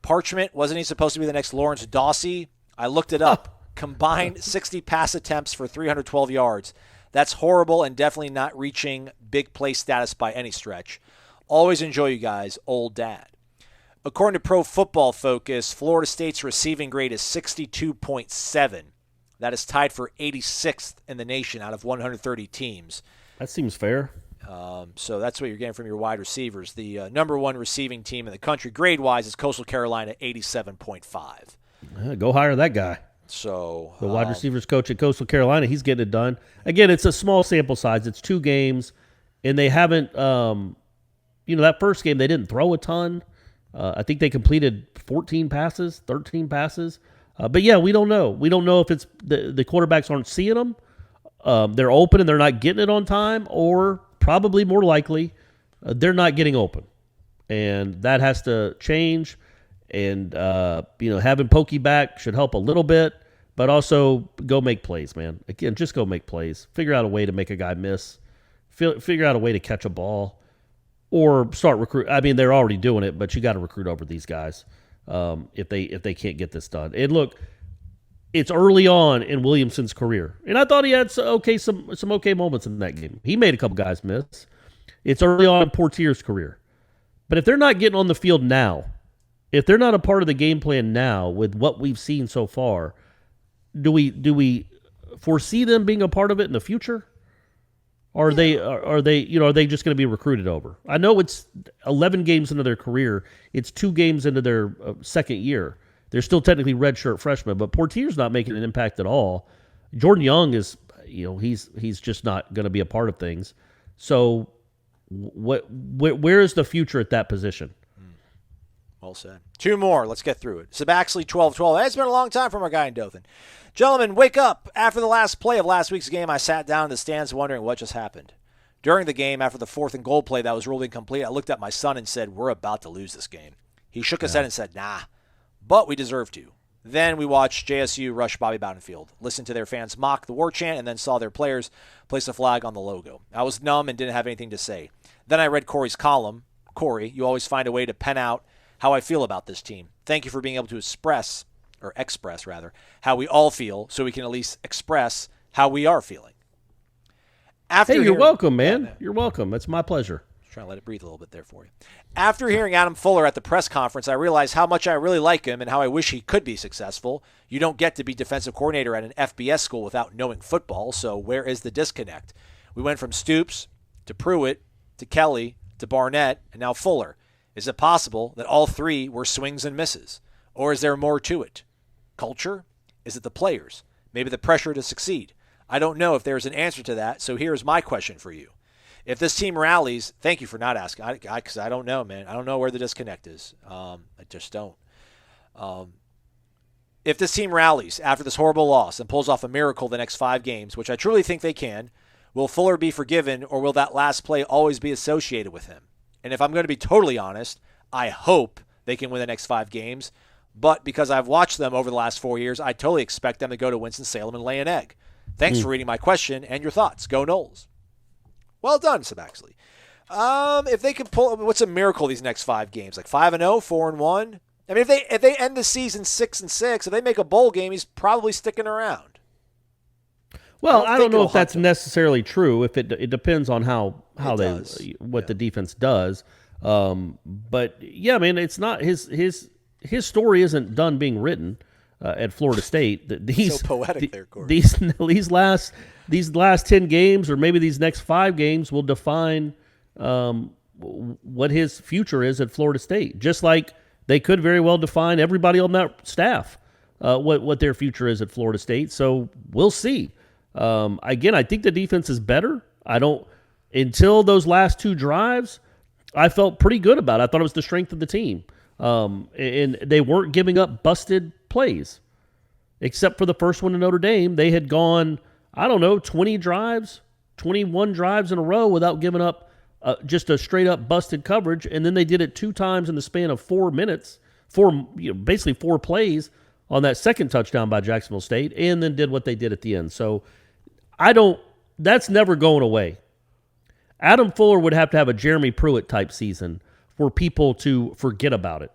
Parchment, wasn't he supposed to be the next Lawrence Dawsey? I looked it up. Combined 60 pass attempts for 312 yards. That's horrible and definitely not reaching big play status by any stretch. Always enjoy you guys, Old Dad. According to Pro Football Focus, Florida State's receiving grade is 62.7. That is tied for 86th in the nation out of 130 teams.
That seems fair.
So that's what you're getting from your wide receivers. The number one receiving team in the country, grade-wise, is Coastal Carolina, 87.5.
Go hire that guy.
So
the wide receivers coach at Coastal Carolina, he's getting it done. Again, it's a small sample size. It's 2 games, and they haven't that first game they didn't throw a ton. I think they completed 14 passes, 13 passes. But yeah, we don't know. We don't know if it's the quarterbacks aren't seeing them. They're open and they're not getting it on time, or probably more likely, they're not getting open. And that has to change. And, having Pokey back should help a little bit. but also go make plays, man. Again, just go make plays. Figure out a way to make a guy miss. Figure out a way to catch a ball, or start recruit. I mean, they're already doing it, but you got to recruit over these guys if they can't get this done. And look, it's early on in Williamson's career, and I thought he had some okay moments in that game. He made a couple guys miss. It's early on in Portier's career, but if they're not getting on the field now, if they're not a part of the game plan now with what we've seen so far, do we foresee them being a part of it in the future? Or are they just going to be recruited over? I know it's 11 games into their career. It's 2 games into their second year. They're still technically redshirt freshmen, but Portier's not making an impact at all. Jordan Young is, he's just not going to be a part of things. So, where is the future at that position?
Well said. 2 more. Let's get through it. Sabaxley 12-12. It's been a long time from our guy in Dothan. Gentlemen, wake up. After the last play of last week's game, I sat down in the stands wondering what just happened. During the game, after the 4th and goal play that was ruled incomplete, I looked at my son and said, we're about to lose this game. He shook his head and said, nah, but we deserve to. Then we watched JSU rush Bobby Bowdenfield, listened to their fans mock the war chant, and then saw their players place a flag on the logo. I was numb and didn't have anything to say. Then I read Corey's column. Corey, you always find a way to pen out how I feel about this team. Thank you for being able to express, how we all feel, so we can at least express how we are feeling.
You're welcome, man. You're welcome. It's my pleasure.
Just trying to let it breathe a little bit there for you. After hearing Adam Fuller at the press conference, I realized how much I really like him and how I wish he could be successful. You don't get to be defensive coordinator at an FBS school without knowing football, so where is the disconnect? We went from Stoops to Pruitt to Kelly to Barnett and now Fuller. Is it possible that all 3 were swings and misses? Or is there more to it? Culture? Is it the players? Maybe the pressure to succeed? I don't know if there's an answer to that, so here's my question for you. If this team rallies, thank you for not asking, because I don't know, man. I don't know where the disconnect is. I just don't. If this team rallies after this horrible loss and pulls off a miracle the next 5 games, which I truly think they can, will Fuller be forgiven, or will that last play always be associated with him? And if I'm going to be totally honest, I hope they can win the next 5 games. But because I've watched them over the last 4 years, I totally expect them to go to Winston-Salem and lay an egg. Thanks for reading my question and your thoughts. Go Noles. Well done, Sabaxley. If they can pull, what's a miracle these next 5 games? Like 5-0, 4-1? I mean, if they end the season 6-6, if they make a bowl game, he's probably sticking around.
Well, I don't know if that's necessarily true. If it depends on what the defense does. But yeah, I mean, it's not his story isn't done being written at Florida State. These
so poetic there, Corey.
These last 10 games, or maybe these next 5 games, will define what his future is at Florida State. Just like they could very well define everybody on that staff what their future is at Florida State. So we'll see. Again, I think the defense is better. Until those last 2 drives, I felt pretty good about it. I thought it was the strength of the team. And they weren't giving up busted plays. Except for the first one to Notre Dame, they had gone, 20 drives, 21 drives in a row without giving up just a straight-up busted coverage, and then they did it 2 times in the span of 4 minutes, basically 4 plays on that second touchdown by Jacksonville State, and then did what they did at the end. So that's never going away. Adam Fuller would have to have a Jeremy Pruitt type season for people to forget about it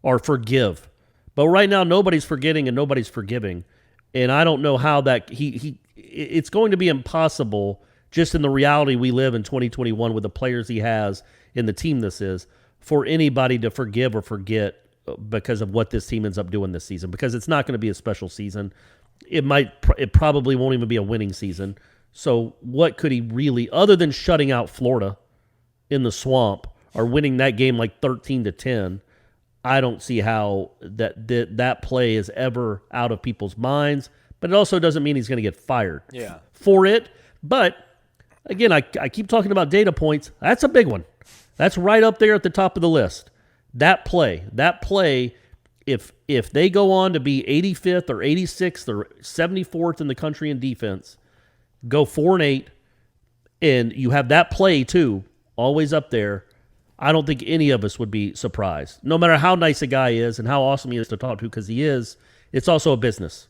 or forgive. But right now, nobody's forgetting and nobody's forgiving. And I don't know how that it's going to be impossible, just in the reality we live in 2021 with the players he has and the team this is, for anybody to forgive or forget because of what this team ends up doing this season, because it's not going to be a special season. It probably won't even be a winning season. So what could he really, other than shutting out Florida in the swamp or winning that game like 13-10, I don't see how that play is ever out of people's minds. But it also doesn't mean he's going to get fired for it. But again, I keep talking about data points. That's a big one. That's right up there at the top of the list. That play, if they go on to be 85th or 86th or 74th in the country in defense, go 4-8, and you have that play too, always up there, I don't think any of us would be surprised. No matter how nice a guy is and how awesome he is to talk to, because he is, it's also a business.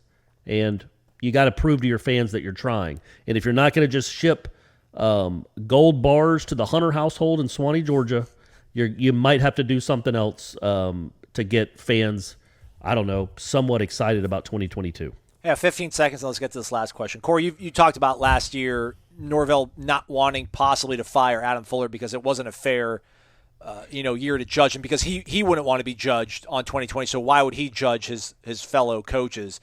And you got to prove to your fans that you're trying. And if you're not going to just ship gold bars to the Hunter household in Swanee, Georgia, you might have to do something else to get fans, I don't know, somewhat excited about 2022.
Yeah, 15 seconds, and let's get to this last question. Corey, you talked about last year Norvell not wanting possibly to fire Adam Fuller because it wasn't a fair year to judge him, because he wouldn't want to be judged on 2020, so why would he judge his fellow coaches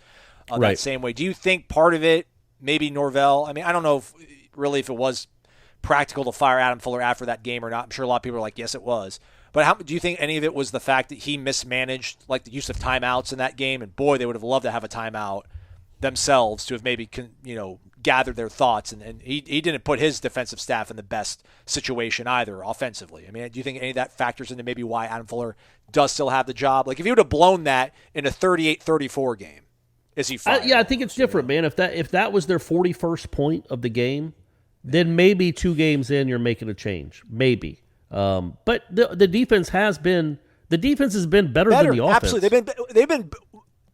that same way? Do you think part of it, maybe Norvell, I mean, I don't know if it was practical to fire Adam Fuller after that game or not. I'm sure a lot of people are like, yes, it was. But how do you think any of it was the fact that he mismanaged like the use of timeouts in that game? And boy, they would have loved to have a timeout themselves to have maybe gathered their thoughts. And he didn't put his defensive staff in the best situation either offensively. I mean, do you think any of that factors into maybe why Adam Fuller does still have the job? Like if he would have blown that in a 38-34 game, is he fired?
I think it's different, man. If that was their 41st point of the game, then maybe 2 games in you're making a change. Maybe. But the defense has been better than the offense.
Absolutely. They've been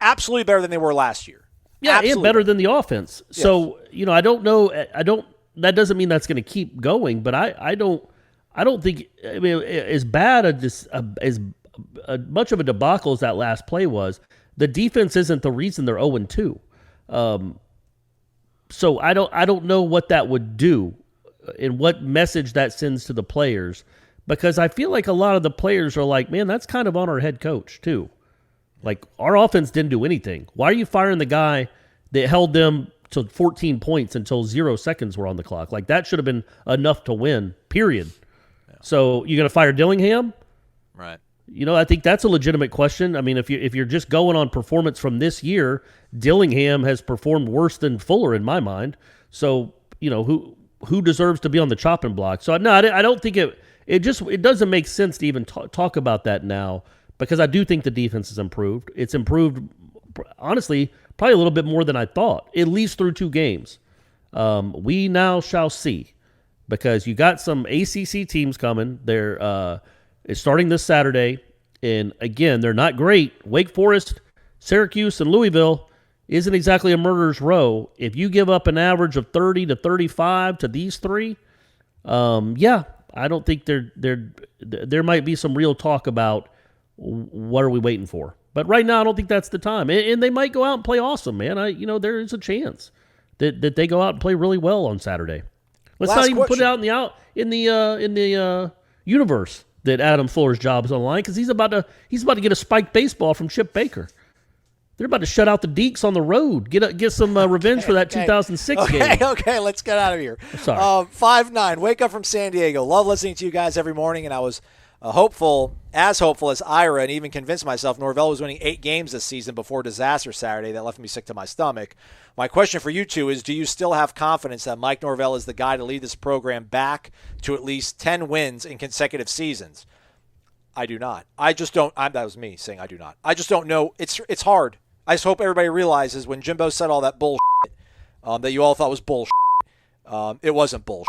absolutely better than they were last year.
Yeah,
absolutely.
And better than the offense. Yes. So, I don't know. That doesn't mean that's going to keep going, but I don't think, I mean, as bad as much of a debacle as that last play was, the defense isn't the reason they're 0-2. So I don't know what that would do and what message that sends to the players, because I feel like a lot of the players are like, man, that's kind of on our head coach too. Like, our offense didn't do anything. Why are you firing the guy that held them to 14 points until 0 seconds were on the clock? Like, that should have been enough to win, period. Yeah. So you're going to fire Dillingham?
Right.
I think that's a legitimate question. I mean, if you're just going on performance from this year, Dillingham has performed worse than Fuller in my mind. So, who deserves to be on the chopping block? So, no, I don't think it doesn't make sense to even talk about that now, because I do think the defense has improved. It's improved, honestly, probably a little bit more than I thought, at least through 2 games. We now shall see, because you got some ACC teams coming. It's starting this Saturday, and again, they're not great. Wake Forest, Syracuse, and Louisville isn't exactly a murderer's row. If you give up an average of 30 to 35 to these 3, I don't think there might be some real talk about what are we waiting for. But right now, I don't think that's the time. And they might go out and play awesome, man. There is a chance that they go out and play really well on Saturday. Let's not even put it out in the universe that Adam Fuller's job is on the line, because he's about to get a spiked baseball from Chip Baker. They're about to shut out the Deeks on the road. Get some revenge for that 2006 game.
Okay, let's get out of here.
Sorry.
5-9, wake up from San Diego. Love listening to you guys every morning, and I was hopeful as Ira, and even convinced myself Norvell was winning 8 games this season before disaster Saturday that left me sick to my stomach. My question for you two is, do you still have confidence that Mike Norvell is the guy to lead this program back to at least 10 wins in consecutive seasons? I do not. I just don't. That was me saying I do not. I just don't know. It's hard. I just hope everybody realizes when Jimbo said all that bullshit that you all thought was bullshit, it wasn't bullshit.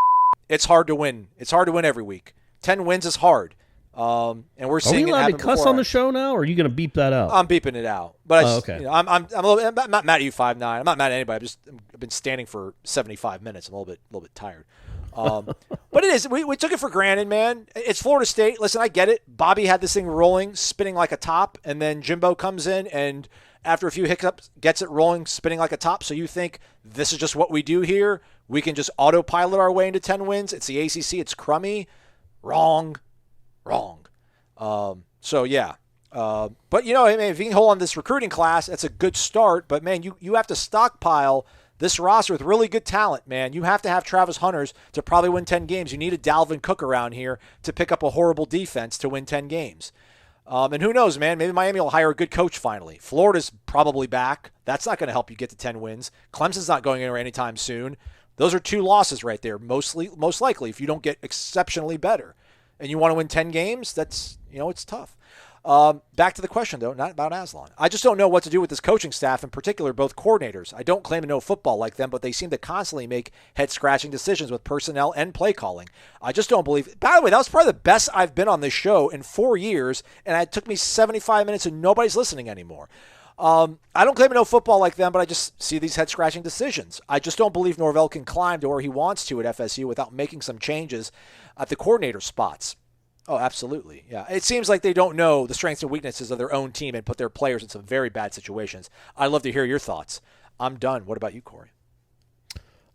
It's hard to win. It's hard to win every week. 10 wins is hard. And we're seeing it happen.
Are we allowed to cuss on the show now, or are you going to beep that out?
I'm beeping it out. But
okay.
I'm not mad at you, 5'9". I'm not mad at anybody. I've been standing for 75 minutes. I'm a little bit tired. But it is. We took it for granted, man. It's Florida State. Listen, I get it. Bobby had this thing rolling, spinning like a top, and then Jimbo comes in and after a few hiccups gets it rolling, spinning like a top. So you think this is just what we do here? We can just autopilot our way into 10 wins. It's the ACC. It's crummy. Wrong. So yeah. But if you can hold on this recruiting class, that's a good start. But man, you have to stockpile this roster with really good talent, man. You have to have Travis Hunters to probably win 10 games. You need a Dalvin Cook around here to pick up a horrible defense to win 10 games. And who knows, man? Maybe Miami will hire a good coach finally. Florida's probably back. That's not going to help you get to 10 wins. Clemson's not going anywhere anytime soon. Those are 2 losses right there, most likely, if you don't get exceptionally better. And you want to win 10 games, that's, it's tough. Back to the question, though, not about Aslan. I just don't know what to do with this coaching staff, in particular, both coordinators. I don't claim to know football like them, but they seem to constantly make head-scratching decisions with personnel and play calling. I just don't believe. By the way, that was probably the best I've been on this show in 4 years, and it took me 75 minutes and nobody's listening anymore. I don't claim to know football like them, but I just see these head-scratching decisions. I just don't believe Norvell can climb to where he wants to at FSU without making some changes at the coordinator spots. Oh, absolutely. Yeah. It seems like they don't know the strengths and weaknesses of their own team and put their players in some very bad situations. I'd love to hear your thoughts. I'm done. What about you, Corey?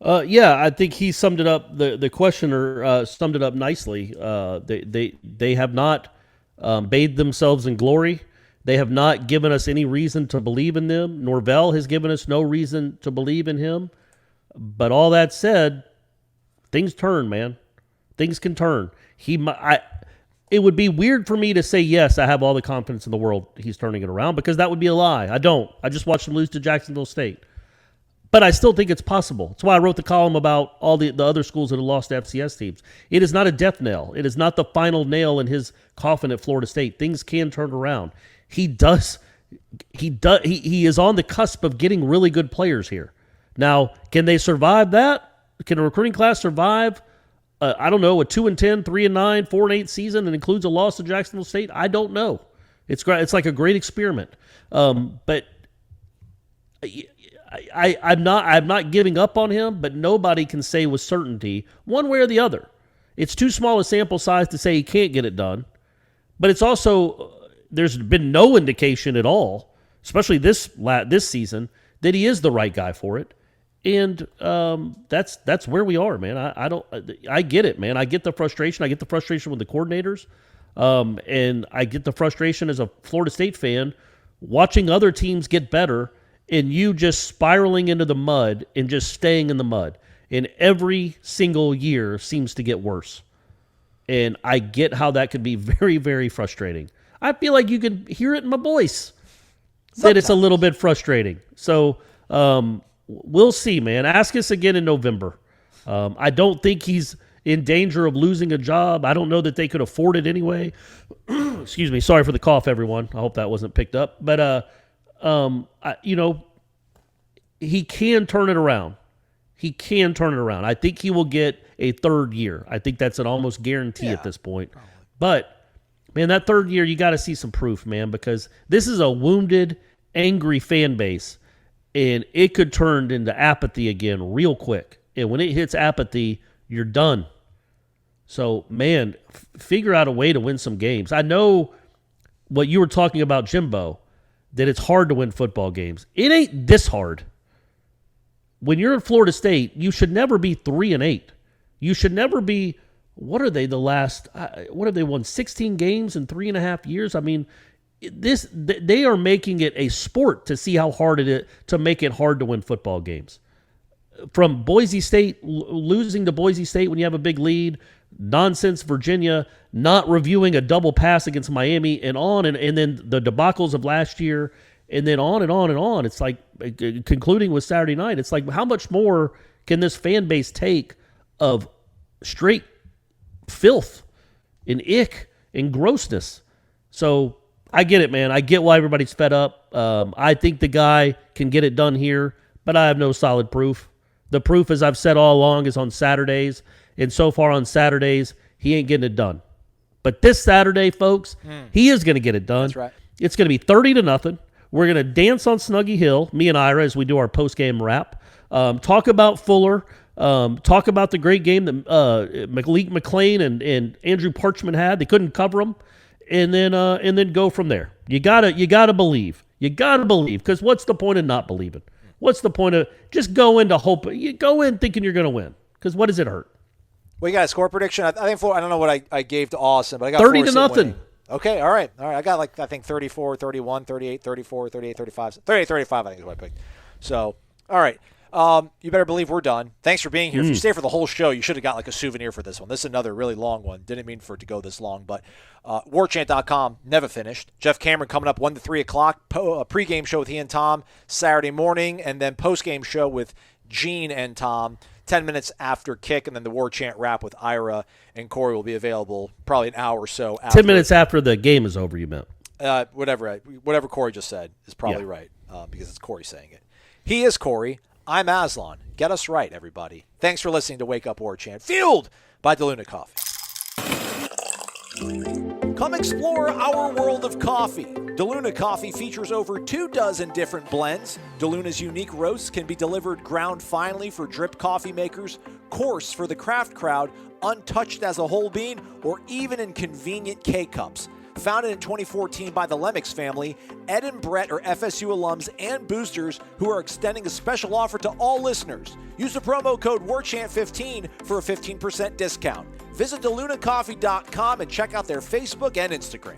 Yeah, I think he summed it up. The questioner summed it up nicely. They have not bathed themselves in glory. They have not given us any reason to believe in them. Norvell has given us no reason to believe in him. But all that said, things turn, man. Things can turn. It would be weird for me to say, yes, I have all the confidence in the world he's turning it around, because that would be a lie. I don't. I just watched him lose to Jacksonville State. But I still think it's possible. That's why I wrote the column about all the other schools that have lost to FCS teams. It is not a death knell. It is not the final nail in his coffin at Florida State. Things can turn around. He is on the cusp of getting really good players here. Now, can they survive that? Can a recruiting class survive, I don't know, a 2-10, 3-9, 4-8 season that includes a loss to Jacksonville State? I don't know. It's like a great experiment. But I'm not giving up on him, but nobody can say with certainty one way or the other. It's too small a sample size to say he can't get it done. But it's also, there's been no indication at all, especially this season, that he is the right guy for it. And that's where we are, man. I get it, man. I get the frustration. I get the frustration with the coordinators. And I get the frustration as a Florida State fan watching other teams get better and you just spiraling into the mud and just staying in the mud. And every single year seems to get worse. And I get how that could be very, very frustrating. I feel like you can hear it in my voice that it's a little bit frustrating. So we'll see, man. Ask us again in November. I don't think he's in danger of losing a job. I don't know that they could afford it anyway. Excuse me. Sorry for the cough, everyone. I hope that wasn't picked up. But, he can turn it around. He can turn it around. I think he will get a third year. I think that's an almost guarantee at this point. Probably. But, man, that third year, you got to see some proof, man, because this is a wounded, angry fan base, and it could turn into apathy again real quick. And when it hits apathy, you're done. So, man, figure out a way to win some games. I know what you were talking about, Jimbo, that it's hard to win football games. It ain't this hard. When you're at Florida State, you should never be 3-8. You should never be, what have they won 16 games in 3.5 years? I mean, they are making it a sport to see how hard it is to make it hard to win football games. From Boise State, losing to Boise State when you have a big lead, nonsense Virginia, not reviewing a double pass against Miami, and on, and then the debacles of last year, and then on and on and on. It's like, concluding with Saturday night, it's like, how much more can this fan base take of straight filth and ick and grossness? So I get it, man. I get why everybody's fed up. I think the guy can get it done here, but I have no solid proof. The proof, as I've said all along, is on Saturdays. And so far on Saturdays, he ain't getting it done. But this Saturday, folks, he is going to get it done. That's right. It's going to be 30-0. We're going to dance on Snuggy Hill, me and Ira, as we do our post-game wrap. Talk about Fuller. Talk about the great game that Malik McLean and Andrew Parchment had. They couldn't cover him. And then go from there. You gotta believe. You gotta believe, because what's the point of not believing? What's the point of just go into hope? You go in thinking you're going to win, because what does it hurt?
Well, you got a score prediction? I think I don't know what I gave to Austin, but I got
30-0.
Okay, all right. I got I think 34, 31, 38, 34, 38, 35. 38, 35 I think is what I picked. So, all right. You better believe we're done. Thanks for being here. If you stay for the whole show, you should have got like a souvenir for this one. This is another really long one. Didn't mean for it to go this long, but warchant.com, never finished. Jeff Cameron coming up 1 to 3 o'clock. A pregame show with he and Tom Saturday morning, and then postgame show with Gene and Tom 10 minutes after kick, and then the War Chant wrap with Ira and Corey will be available probably an hour or so after.
10 minutes after the game is over, you meant?
Whatever Corey just said is probably right, because it's Corey saying it. He is Corey. I'm Aslan. Get us right, everybody. Thanks for listening to Wake Up War Chant, fueled by DeLuna Coffee. Come explore our world of coffee. DeLuna Coffee features over 24 different blends. DeLuna's unique roasts can be delivered ground finely for drip coffee makers, coarse for the craft crowd, untouched as a whole bean, or even in convenient K-Cups. Founded in 2014 by the Lemmix family, Ed and Brett are FSU alums and boosters who are extending a special offer to all listeners. Use the promo code WARCHANT15 for a 15% discount. Visit DeLunaCoffee.com and check out their Facebook and Instagram.